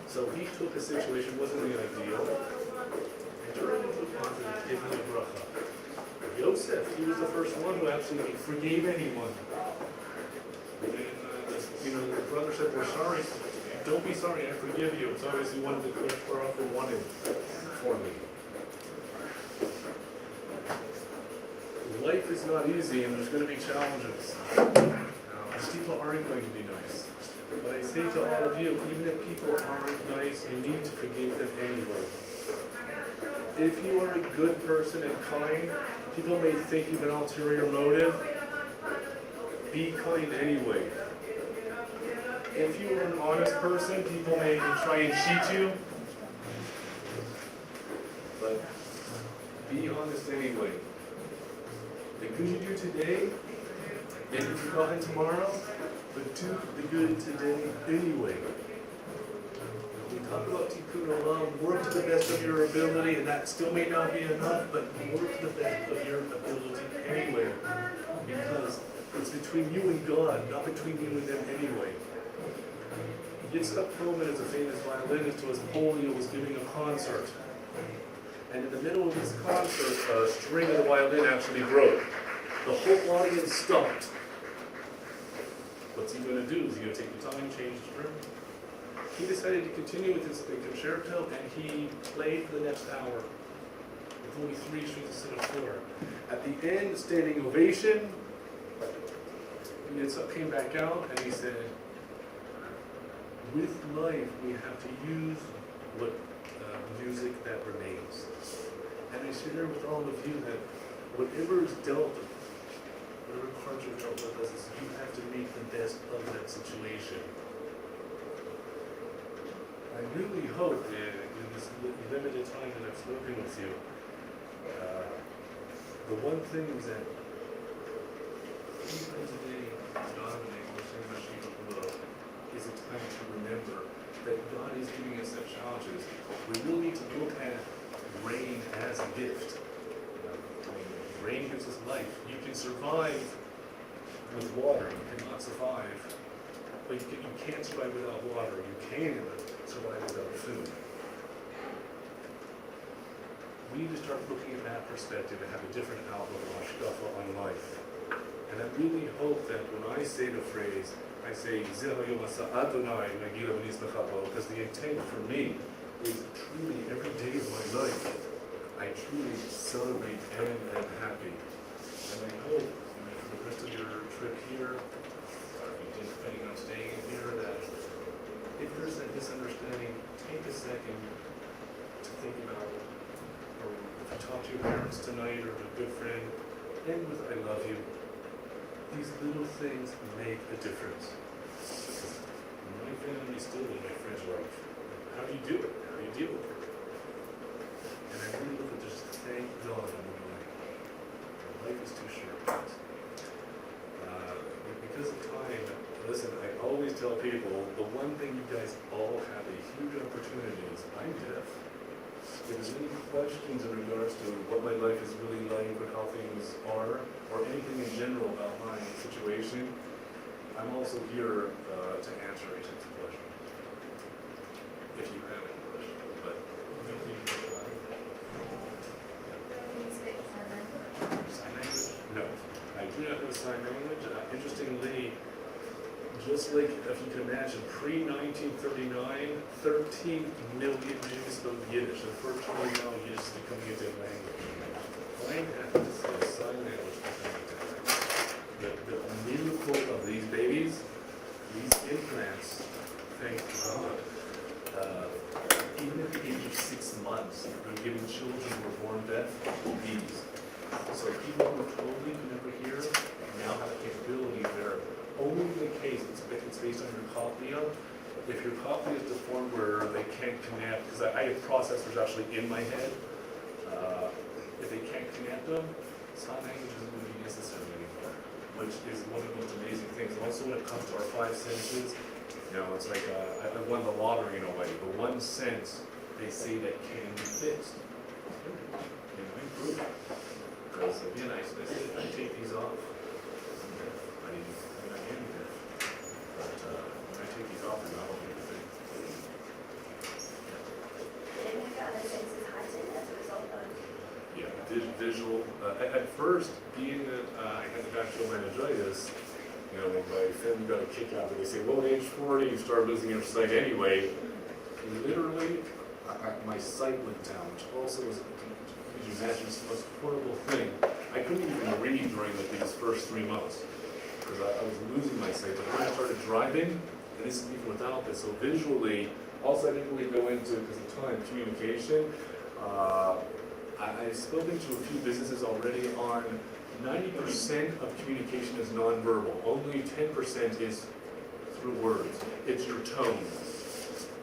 So he took a situation, wasn't the ideal, and turned it into a positive, give me a bracha. Yosef, he was the first one who actually forgave anyone. And the brother said, "We're sorry." "Don't be sorry, I forgive you." It's obviously one of the Kodesh Baruch Hu wanted for me. Life is not easy, and there's going to be challenges. People aren't going to be nice. But I say to all of you, even if people aren't nice, you need to forgive them anyway. If you are a good person and kind, people may think you have an ulterior motive. Be kind anyway. If you are an honest person, people may try and cheat you. But be honest anyway. The good you do today, may be forgotten tomorrow, but do the good today anyway. We talk about tikkun olam, work to the best of your ability, and that still may not be enough, but work to the best of your ability anyway. Because it's between you and God, not between you and them anyway. Yitzhak Perlman is a famous violinist who was polio, was giving a concert. And in the middle of this concert, a string of the violin actually broke. The whole audience stopped. What's he going to do? Is he going to take the time, change the string? He decided to continue with his concerto, and he played for the next hour. only 3 strings instead of 4. At the end, standing ovation. Yitzhak came back out and he said, with life we have to use what music that remains. And I share with all of you that whatever is dealt, whatever cards are dealt with us, you have to make the best of that situation. I really hope that in this limited time that I've spoken with you, the one thing is that even today, dominating or saying much people below, is a time to remember that God is giving us such challenges. We really need to look at rain as a gift. Rain gives us life. You can survive with water. You cannot survive. But you can't survive without water. You can survive without food. We need to start looking at that perspective and have a different outlook on life. And I really hope that when I say the phrase, I say, because the intent for me is truly every day of my life, I truly celebrate and am happy. And I hope for the rest of your trip here, depending on staying in here, that if there's a misunderstanding, take a second to think about it. Or if you talk to your parents tonight or a good friend, end with I love you. These little things make a difference. My family is still in my friend's life. How do you do it? How do you deal with it? And I really look at just thank God I'm living life. Life is too short. Because of time, listen, I always tell people, the one thing you guys all have a huge opportunity is I'm deaf. If there's any questions in regards to what my life is really like or how things are, or anything in general about my situation, I'm also here to answer any types of questions. If you have any questions, but sign language? No, I do not have a sign language. Interestingly, just like if you can imagine, pre-1939, 13 million Jews spoke Yiddish. Unfortunately, now Yiddish is becoming a dead language. I have to say sign language becoming a dead language. The miracle of these babies, these implants, thank God, even at the age of 6 months, they're giving children who are born deaf these. So people who totally can never hear now have a capability where only the case it's based on your cochlea. If your cochlea is deformed where they can't connect, because I have processors actually in my head, if they can't connect them, sign language isn't going to be necessary anymore, which is one of the most amazing things. Also, when it comes to our 5 senses, it's like I won the lottery in a way. The 1 sense they say that can be fixed. Improve. Because again, I take these off. Visual. At first, being that I had the bacterial meningitis, my family got a kick out of it. They say, well, at age 40, you start losing your sight anyway. Literally, my sight went down, which also was, you imagine, the most horrible thing. I couldn't even read during these first 3 months because I was losing my sight. But when I started driving, and this is even without this, so visually, also I didn't really go into, because of time, communication. I've spoken to a few businesses already on 90% of communication is nonverbal. Only 10% is through words. It's your tone.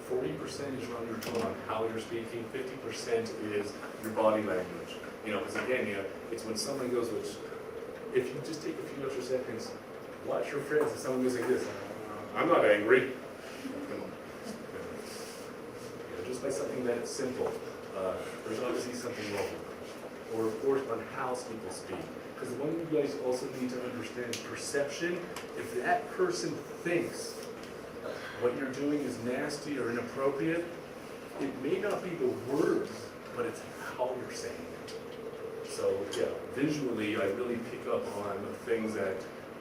40% is around your tone on how you're speaking. 50% is your body language. Because again, it's when someone goes, which, if you just take a few extra seconds, watch your friends, if someone goes like this, I'm not angry. Come on. Just by something that simple. There's obviously something wrong. Or of course on how people speak. Because one you guys also need to understand perception. If that person thinks what you're doing is nasty or inappropriate, it may not be the words, but it's how you're saying it. So yeah, visually I really pick up on things that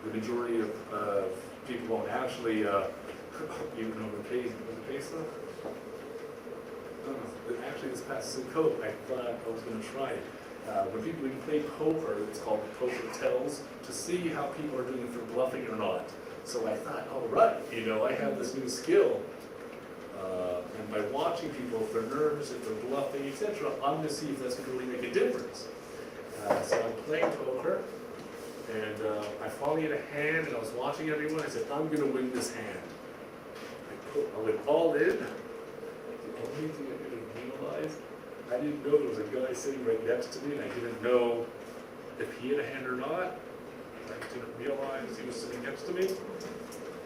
the majority of people won't actually, even over the case, actually this past Sukkot, I thought I was going to try it. When people play poker, it's called poker tells, to see how people are doing for bluffing or not. So I thought, all right, I have this new skill. And by watching people, if they're nervous, if they're bluffing, etc., I'm going to see if that's going to really make a difference. So I'm playing poker, and I finally had a hand, and I was watching everyone. I said, I'm going to win this hand. I went all in. The only thing I didn't realize, I didn't know there was a guy sitting right next to me, and I didn't know if he had a hand or not. I didn't realize he was sitting next to me.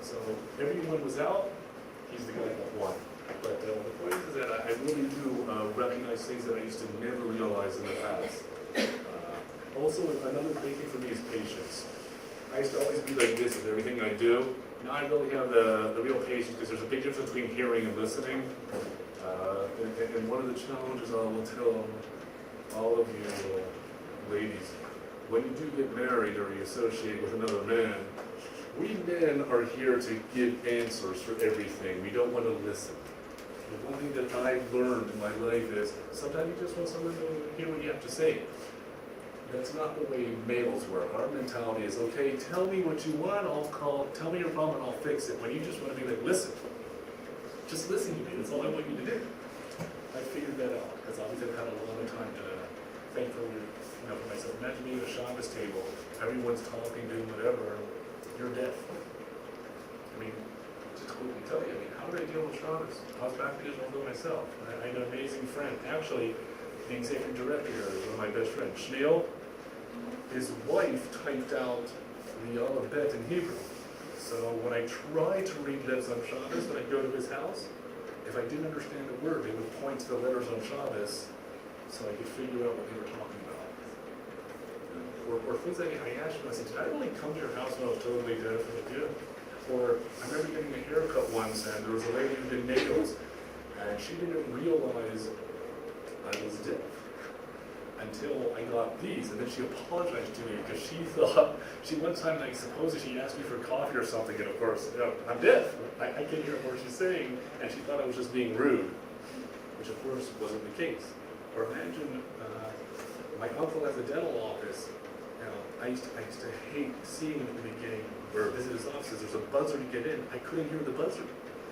So everyone was out. He's the guy that won. But the point is that I really do recognize things that I used to never realize in the past. Also, another big thing for me is patience. I used to always be like this with everything I do. Now I really have the real patience, because there's a big difference between hearing and listening. And one of the challenges I will tell all of you ladies, when you do get married or you associate with another man, we men are here to give answers for everything. We don't want to listen. The one thing that I've learned in my life is sometimes you just want someone to hear what you have to say. That's not the way males work. Our mentality is, okay, tell me what you want, tell me your problem and I'll fix it. When you just want to be like, listen. Just listen to me, that's all I want you to do. I figured that out, because obviously I've had a lot of time to think for myself. Imagine being at a Shabbos table, everyone's talking, doing whatever, you're deaf. I mean, just quickly tell you, how did I deal with Shabbos? I was back to Israel for myself. I had an amazing friend. Actually, the executive director here is one of my best friends, Shneil. His wife typed out the alphabet in Hebrew. So when I tried to read letters on Shabbos, when I go to his house, if I didn't understand a word, they would point to the letters on Shabbos so I could figure out what they were talking about. Or things like I asked him, I said, did I really come to your house when I was totally deaf? Yeah. Or I remember getting a haircut once, and there was a lady who did nails, and she didn't realize I was deaf until I got these, and then she apologized to me because she thought, one time, I suppose she asked me for coffee or something, and of course, I'm deaf. I can't hear what she's saying, and she thought I was just being rude, which of course wasn't the case. Or imagine, my uncle has a dental office. I used to hate seeing at the beginning where I visit his offices, there's a buzzer to get in. I couldn't hear the buzzer.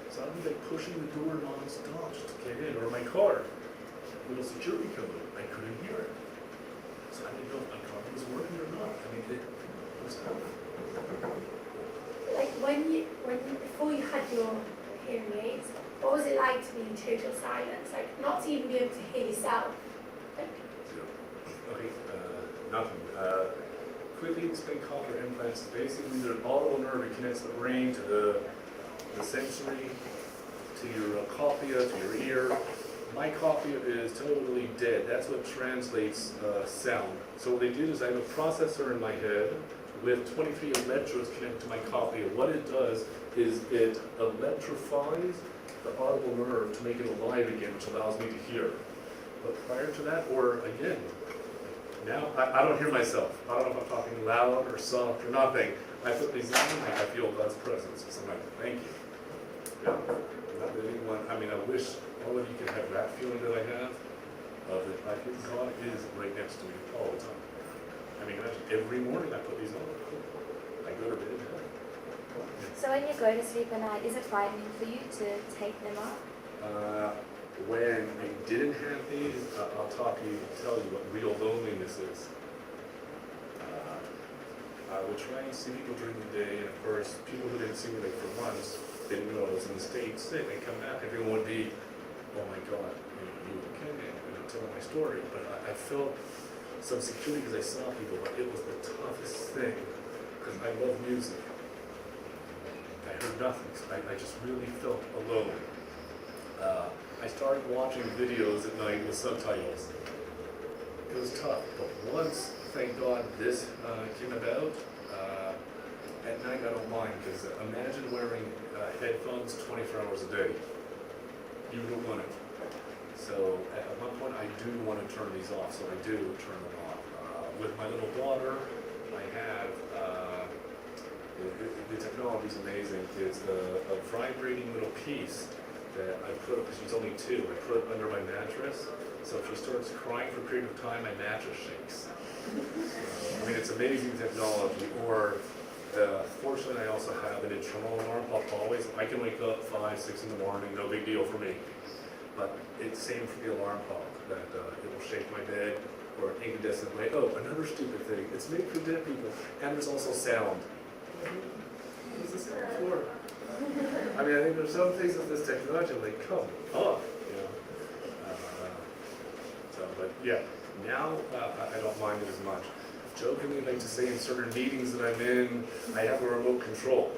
So I'd be like pushing the door non-stop just to get in. Or my car, little security code, I couldn't hear it. So I didn't know if my car was working or not. It was tough. Like before you had your hearing aids, what was it like to be in total silence? Like not to even be able to hear yourself? Okay, nothing. Quickly explain cochlear implants. Basically, they're an audible nerve that connects the brain to the sensory, to your cochlea, to your ear. My cochlea is totally dead. That's what translates sound. So what they did is I have a processor in my head with 23 electrodes connected to my cochlea. What it does is it electrifies the audible nerve to make it alive again, which allows me to hear. But prior to that, or again, now I don't hear myself. I don't know if I'm talking loud or soft or nothing. I put these on and I feel God's presence. So I'm like, thank you. Yeah. Not that anyone, I wish all of you could have that feeling that I have, that I think God is right next to me all the time. Every morning I put these on. I go to bed. So when you go to sleep at night, is it frightening for you to take them off? When I didn't have these, I'll tell you what real loneliness is. I would try and see people during the day, and of course, people who didn't see me for months, they didn't know I was in the States sick. They come back, everyone would be, oh my God, you okay? And tell my story. But I felt some security because I saw people, but it was the toughest thing because I love music. I heard nothing. So I just really felt alone. I started watching videos at night with subtitles. It was tough, but once, thank God, this came about, at night I don't mind, because imagine wearing headphones 24 hours a day. You don't want it. So at one point I do want to turn these off, so I do turn them off. With my little daughter, I have, the technology is amazing. It's a vibrating little piece that I put, because she's only 2, I put under my mattress, So if she starts crying for a period of time, my mattress shakes. I mean, it's amazing technology. Or, fortunately, I also have an internal alarm clock always. I can wake up 5, 6 in the morning, no big deal for me. But it's same for the alarm clock, that it will shake my bed or incandescent light. Oh, another stupid thing, it's made for dead people. And there's also sound. What was this before? I mean, I think there's some things with this technology, I'm like, come on, you know. But yeah, now I don't mind it as much. Jokingly, I like to say in certain meetings that I'm in, I have a remote control.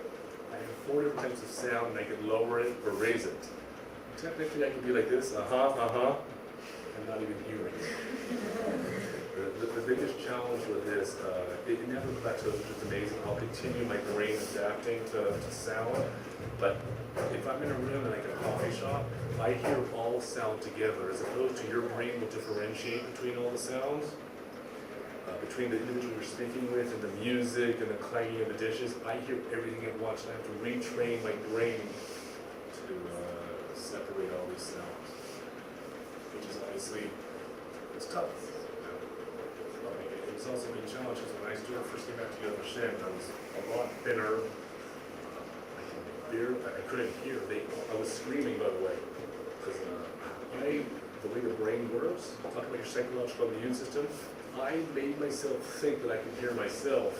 I have 4 different types of sound, and I can lower it or raise it. Technically, I can be like this, and not even hearing. The biggest challenge with this, it never plateaus, which is amazing. I'll continue my brain adapting to sound, but if I'm in a room and like a coffee shop, I hear all sound together, as opposed to your brain will differentiate between all the sounds. Between the individual you're speaking with and the music and the clanging of the dishes, I hear everything at once, and I have to retrain my brain to separate all these sounds, which is obviously, it's tough. It's also been challenging. When I first came back to the Shin, I was a lot thinner. I couldn't hear. I was screaming, by the way, because the way the brain works, talk about your psychological immune system, I made myself think that I could hear myself.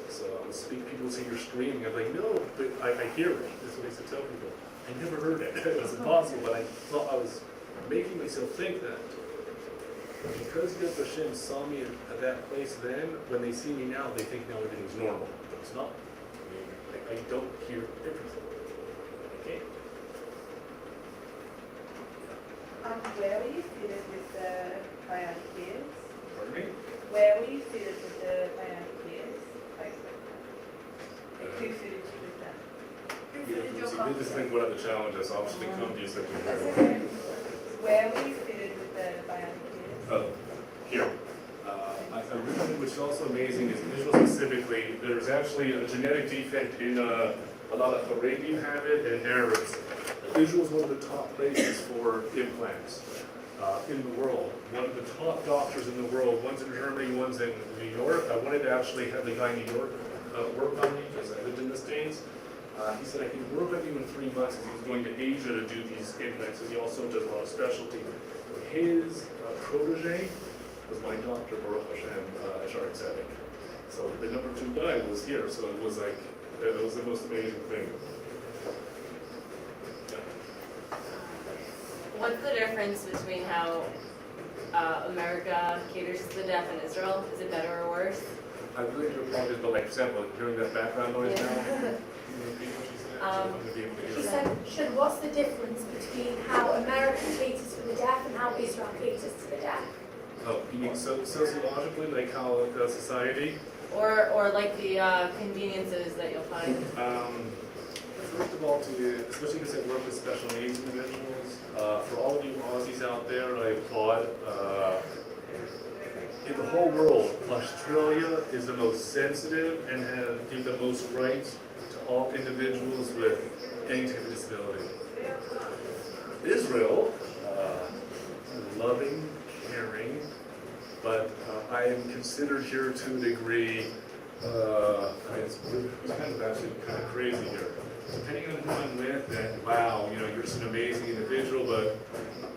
So I would speak, people would say you're screaming. I'm like, no, but I hear it. That's what I used to tell people. I never heard it. It was impossible, but I thought I was making myself think that. Because the Shin saw me at that place then, when they see me now, they think now everything's normal. But it's not. I mean, I don't hear everything. Okay. Where were you seated with the bionic ears? Pardon me? Where were you seated with the bionic ears? Like who suited you with them? See, this thing, what are the challenges? I'll actually come to you so I can hear it. Okay. Where were you seated with the bionic ears? Oh, here. Which is also amazing is visual specifically, there's actually a genetic defect in a lot of Arabian have it and Arabs. Visual is one of the top places for implants in the world. One of the top doctors in the world, one's in Germany, one's in New York. I wanted to actually have the guy in New York work on me because I lived in the States. He said I can work on you in 3 months because he was going to Asia to do these implants, and he also does a lot of specialty. His protege was my doctor, Baruch Hashem, Ashar Tzedek. So the number 2 guy was here, so it was like, it was the most amazing thing. What's the difference between how America caters to the deaf and Israel? Is it better or worse? I really do apologize, but like, for example, hearing that background noise now, She said, what's the difference between how America caters for the deaf and how Israel caters to the deaf? Oh, you mean sociologically, like how society? Or like the conveniences that you'll find? First of all, especially because I work with special needs individuals, for all of you Aussies out there, I applaud. In the whole world, Australia is the most sensitive and has the most rights to all individuals with any type of disability. Israel, loving, caring, but I am considered here to a degree, it's kind of crazy here. Depending on who I'm with, that wow, you're just an amazing individual, but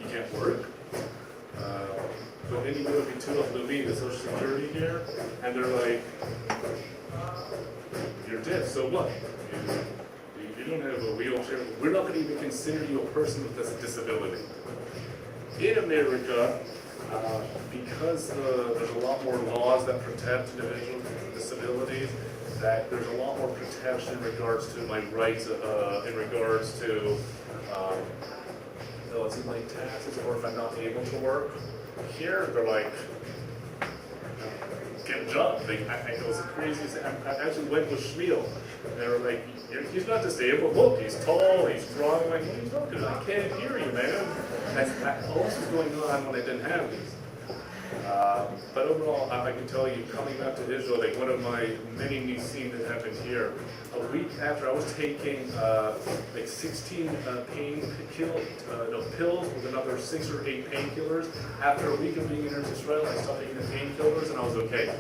you can't work. But then you go to the Social Security here, and they're like, you're deaf, so what? You don't have a wheelchair. We're not going to even consider you a person with a disability. In America, because there's a lot more laws that protect individuals with disabilities, that there's a lot more protection in regards to my rights, in regards to, let's say my taxes, or if I'm not able to work. Here, they're like, get a job. It was the craziest. I actually went with Schmiel. They were like, he's not disabled. Look, he's tall, he's strong. I'm like, what are you talking about? I can't hear you, man. That's all this was going on when I didn't have these. But overall, I can tell you, coming back to Israel, like one of my many neat scenes that happened here, a week after I was taking like 16 pills with another 6 or 8 painkillers. After a week of being in Israel, I stopped taking the painkillers and I was okay.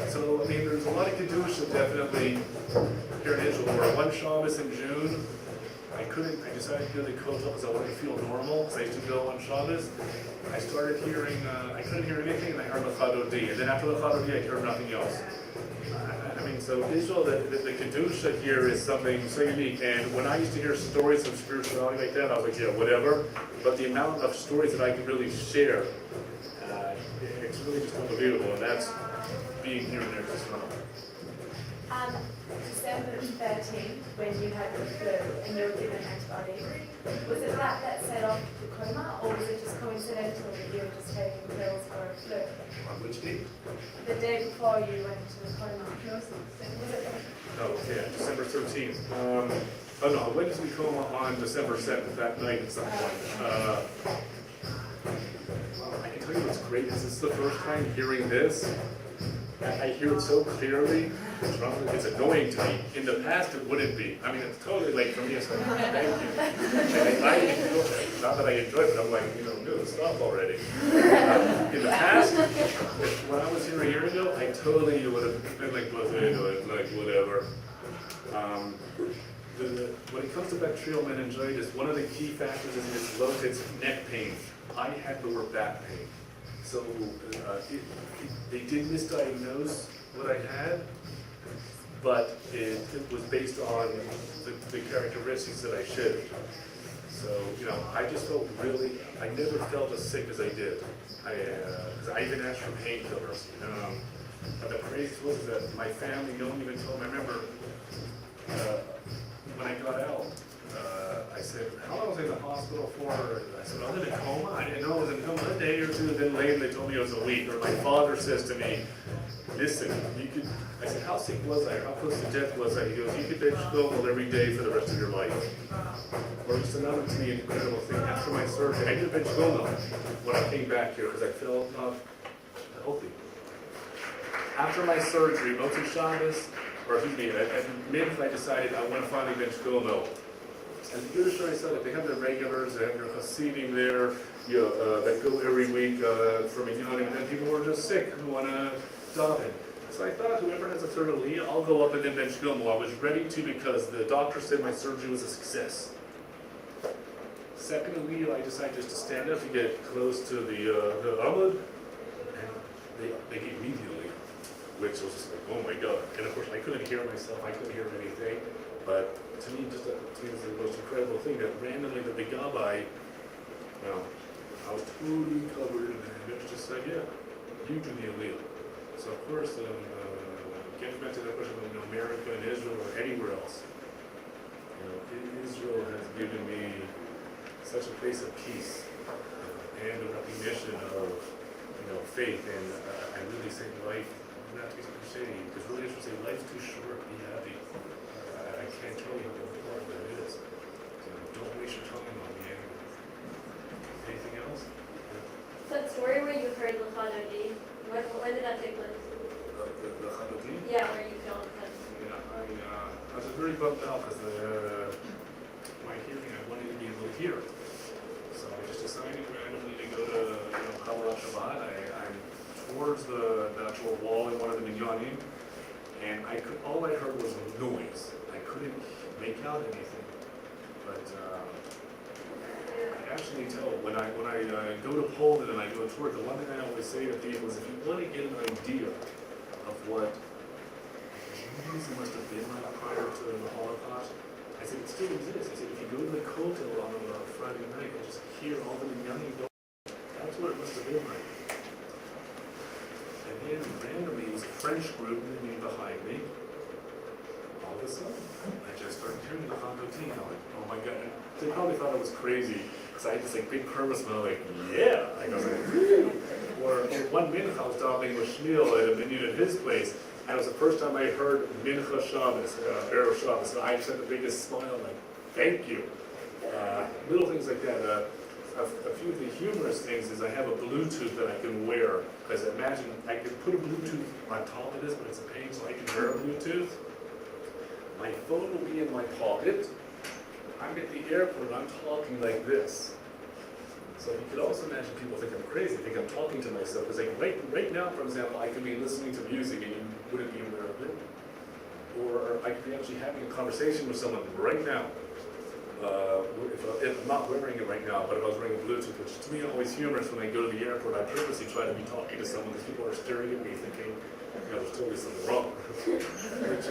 So, I mean, there's a lot of Kedusha definitely here in Israel. For one Shabbos in June, I decided to do the kotel because I wanted to feel normal, because I used to go on Shabbos. I started hearing, I couldn't hear anything, and I heard L'chadodi. And then after L'chadodi, I heard nothing else. I mean, so Israel, the Kedusha here is something so unique. And when I used to hear stories of spirituality like that, I was like, yeah, whatever. But the amount of stories that I can really share, it's really just unbelievable. And that's being here in Israel. December 13th, when you had the flu and you were given antibiotics, was it that set off the coma, or was it just coincidental that you were just taking pills for a flu? On which date? The day before you went into the coma. Was it? Oh, yeah, December 13th. Oh no, I went into the coma on December 7th, that night at some point. I can tell you what's great is this is the first time hearing this. I hear it so clearly. It's annoying to me. In the past, it wouldn't be. I mean, it's totally like, for me, it's like, thank you. And I enjoy it. Not that I enjoy it, but I'm like, no, stop already. In the past, when I was here a year ago, I totally would have been like, whatever. When it comes to bacterial meningitis, one of the key factors is it's neck pain. I had lower back pain. So they did misdiagnose what I had, but it was based on the characteristics that I showed. So, I just felt I never felt as sick as I did. Because I even asked for painkillers. But the craziest was that my family, no one even told me. I remember when I got out, I said, how long was I in the hospital for? I said, I was in a coma. I didn't know I was in a coma. A day or two, then later they told me it was a week. Or my father says to me, listen, I said, how sick was I? How close to death was I? He goes, you could bench global every day for the rest of your life. Or just another to me incredible thing. After my surgery, I did bench global when I came back here because I felt not healthy. After my surgery, Motzei Shabbos, at midnight I decided I want to finally bench global. And the Jewish I said that they have their regulars, they have their Hasidim there, that go every week for Minyanim, and then people who are just sick who want to daven. So I thought whoever has a third aliyah, I'll go up and then bench Gilmore. I was ready to because the doctor said my surgery was a success. Second aliyah, I decided just to stand up to get close to the Amud, and they gave me the aliyah, which was just like, oh my God. And of course I couldn't hear myself, I couldn't hear anything, but to me, it was the most incredible thing that randomly the big gabbai, I was totally covered in it. It was just like, yeah, you do the allele. So of course, getting back to that question of America and Israel or anywhere else, Israel has given me such a place of peace and a recognition of faith. And I really say life, not to be so cliche, because really I should say life's too short. Be happy. I can't tell you how important that is. Don't waste your time on me. Anything else? That story where you heard L'chadodi, when did that take place? The Chadodi? Yeah, where you felt that. Yeah, I was very bummed out because my hearing, I wanted to be able to hear. So I just decided randomly to go to Chalarat Shabbat. I'm towards the actual wall in one of the minyanim, and all I heard was noise. I couldn't make out anything, but I actually tell when I go to Poland and I go to work, the one thing I always say to people is if you want to get an idea of what Judaism must have been like prior to the Holocaust, I said it still exists. I said if you go to the Kotel on a Friday night and just hear all the minyanim going, that's what it must have been like. And then randomly, it was a French group behind me. All of a sudden, I just started hearing the Chadodi. I'm like, oh my God. And they probably thought I was crazy because I had this big Kermit smell, like, yeah. I go, or 1 minute I was davening with Shmuel at a minyan at his place, and it was the first time I heard Mincha Shabbos, Erev Shabbos, and I just had the biggest smile, like, thank you. Little things like that. a few of the humorous things is I have a Bluetooth that I can wear. Because imagine I could put a Bluetooth on top of this, but it's a pain, so I can wear a Bluetooth. My phone will be in my pocket. I'm at the airport, I'm talking like this. So you could also imagine people think I'm crazy, think I'm talking to myself. Because like right now, for example, I could be listening to music and you wouldn't be aware of it. Or I could be actually having a conversation with someone right now. If I'm not wearing it right now, but if I was wearing a Bluetooth, which to me is always humorous when I go to the airport, I purposely try to be talking to someone because people are staring at me thinking, there's totally something wrong. Which,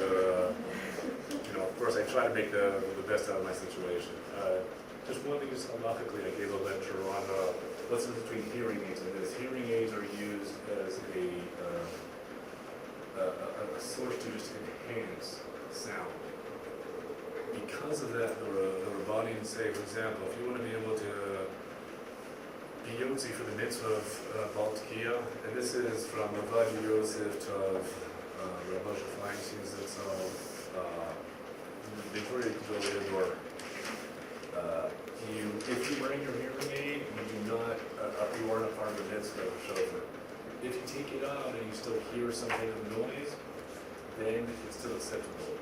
of course, I try to make the best out of my situation. Just one thing, just halachically, I gave a lecture on what's the difference between hearing aids and this. Hearing aids are used as a source to just enhance sound. Because of that, the Rabbanians say, for example, if you want to be able to be Yotzi for the mitzvah of Baal Tekiah, and this is from Avad Yosef to Rabbi Feinstein's, it's Victoria Kudol. If you're wearing your hearing aid, you aren't a part of the mitzvah of shofar. If you take it out and you still hear some kind of noise, then it's still acceptable.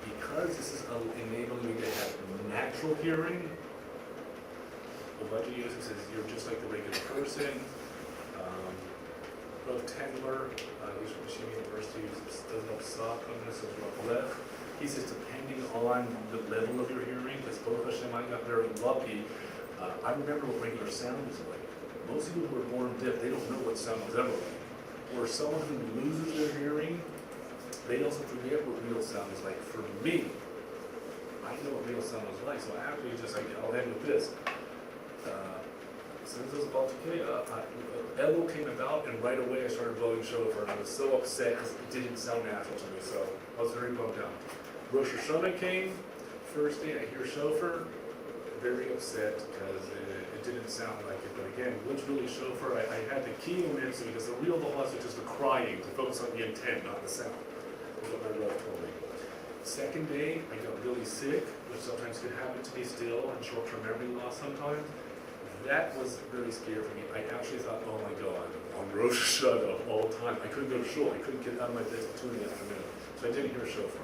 Because this is enabling me to have natural hearing, Avad Yosef says you're just like the regular person. Rav Tendler, who's from Yeshiva University, does not sock on this as Rav Lev. He says depending on the level of your hearing, because both Hashem I got very lucky. I remember what regular sound is like. Most people who are born deaf, they don't know what sound is ever like. Or someone who loses their hearing, they also forget what real sound is like. For me, I know what real sound is like, so I actually I'll end with this. Since it was about Elul came about, and right away I started blowing shofar, and I was so upset because it didn't sound natural to me, so I was very bummed out. Rosh Hashanah came, first day I hear shofar, very upset because it didn't sound like it. But again, what's really shofar? I had the key in it because the real loss is just the crying, to focus on the intent, not the sound. That's what my Rav told me. Second day, I got really sick, which sometimes can happen to me still, and short-term memory loss sometimes. That was very scary for me. I actually thought, oh my God, on Rosh Hashanah all the time. I couldn't go to shul. I couldn't get out of my bed till 2 in the afternoon. So I didn't hear shofar.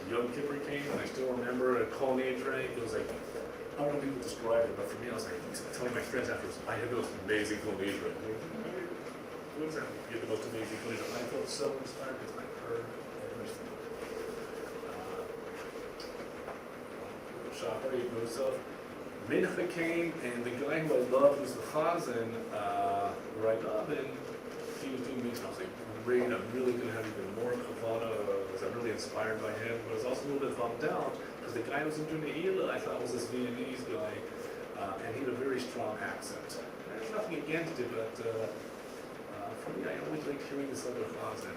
Yom Kippur came, and I still remember a Kol Nidre. It was like, I don't know how people describe it, but for me, I was like, telling my friends afterwards, I had the most amazing Kol Nidre. What was that? You had the most amazing Kol Nidre. I felt so inspired because I heard everything. Shachari Musaf. Mincha came, and the guy who I loved was the Chazan, right up, and he was doing these. I was like, great, I'm really going to have even more Kavana, because I'm really inspired by him. But I was also a little bit bummed out, because the guy who was doing the Ela, I thought was this Viennese guy, and he had a very strong accent. And there's nothing against it, but for me, I always liked hearing this other Chazan.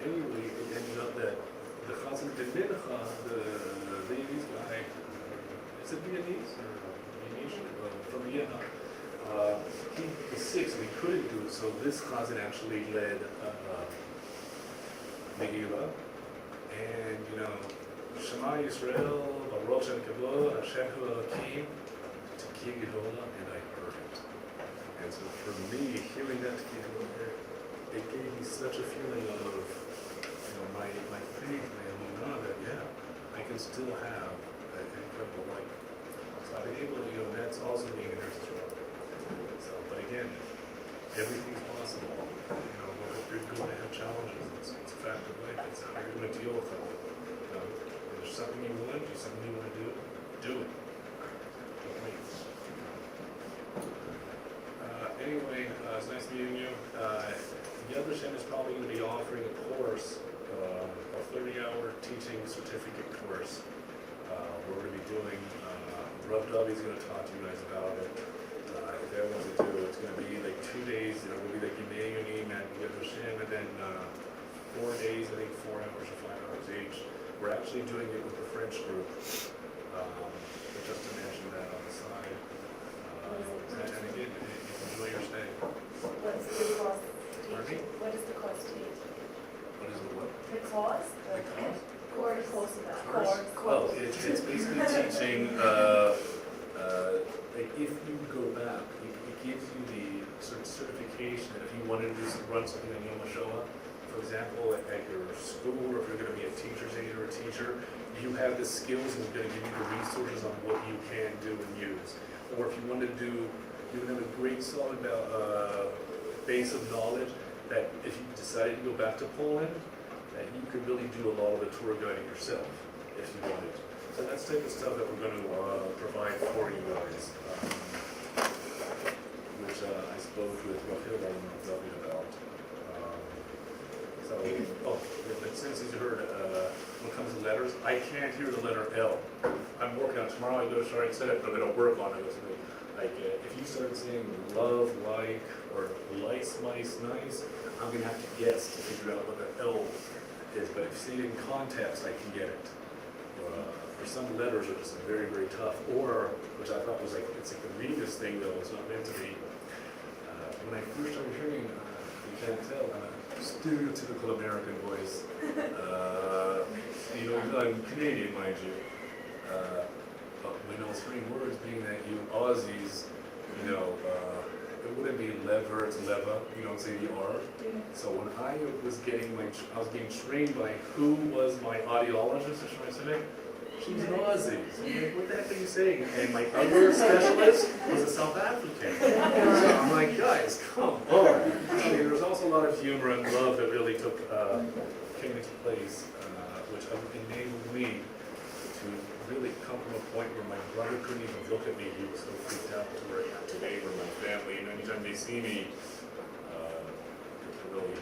Anyway, it ended up that the Chazan did Mincha, the Viennese guy, is it Viennese? From Vienna. He was sick, so he couldn't do it. So this Chazan actually led Megillah. And, Shema Yisrael, Baruch Shem Kavod, Hashem Hu Elokim, Teki Gedola, and I heard it. And so for me, hearing that Teki Gedola, it gave me such a feeling of, my faith, my emunah, that I can still have an incredible life. I've been able to, that's also being a nurse as well. So, but again, everything's possible. You're going to have challenges. It's a fact of life. It's how you're going to deal with them. If there's something you want, something you want to do it. Don't wait. Anyway, it's nice meeting you. Yad Vashem is probably going to be offering a course, a 30-hour teaching certificate course. We're going to be doing. Rav Davi's going to talk to you guys about it. If everyone wants to do it, it's going to be like 2 days. It will be like Yimei Yonim and Yad Vashem, and then 4 days, I think 4 hours or 5 hours each. We're actually doing it with the French group, just to mention that on the side. And again, enjoy your stay. What's the cost? Pardon me? What is the cost to eat? What is the what? The cost? The cost? Course of that. Well, it's basically teaching, like if you go back certification, if you wanted to run something on Yom HaShoah, for example, at your school, or if you're going to be a teacher's aide or a teacher, you have the skills and it's going to give you the resources on what you can do and use. Or if you wanted to do, you would have a great solid base of knowledge that if you decided to go back to Poland, that you could really do a lot of the tour guiding yourself if you wanted. So that's the type of stuff that we're going to provide for you guys, which I spoke with Rahil and talking about. So, but since you heard, when it comes to letters, I can't hear the letter L. I'm working on it. Tomorrow I go to Shari set it, but I don't work on it. Like, if you start saying love, like, or lice, mice, nice, I'm going to have to guess to figure out what the L is. But if you see it in context, I can get it. For some letters are just very, very tough. Or, which I thought was like, it's like the meanest thing though, it's not meant to be. When I first started hearing, you can't tell, stereotypical American voice. You know, I'm Canadian, mind you. But when I was hearing words being that you Aussies, you know, it wouldn't be lever, it's leva, you don't say the R. So when I was getting trained by who was my audiologist, or should I say, she's an Aussie. So I'm like, what the heck are you saying? And my other specialist was a South African. So I'm like, guys, come on. I mean, there was also a lot of humor and love that really came into place, which enabled me to really come from a point where my brother couldn't even look at me. He was so freaked out to where today we're my family, and anytime they see me, it really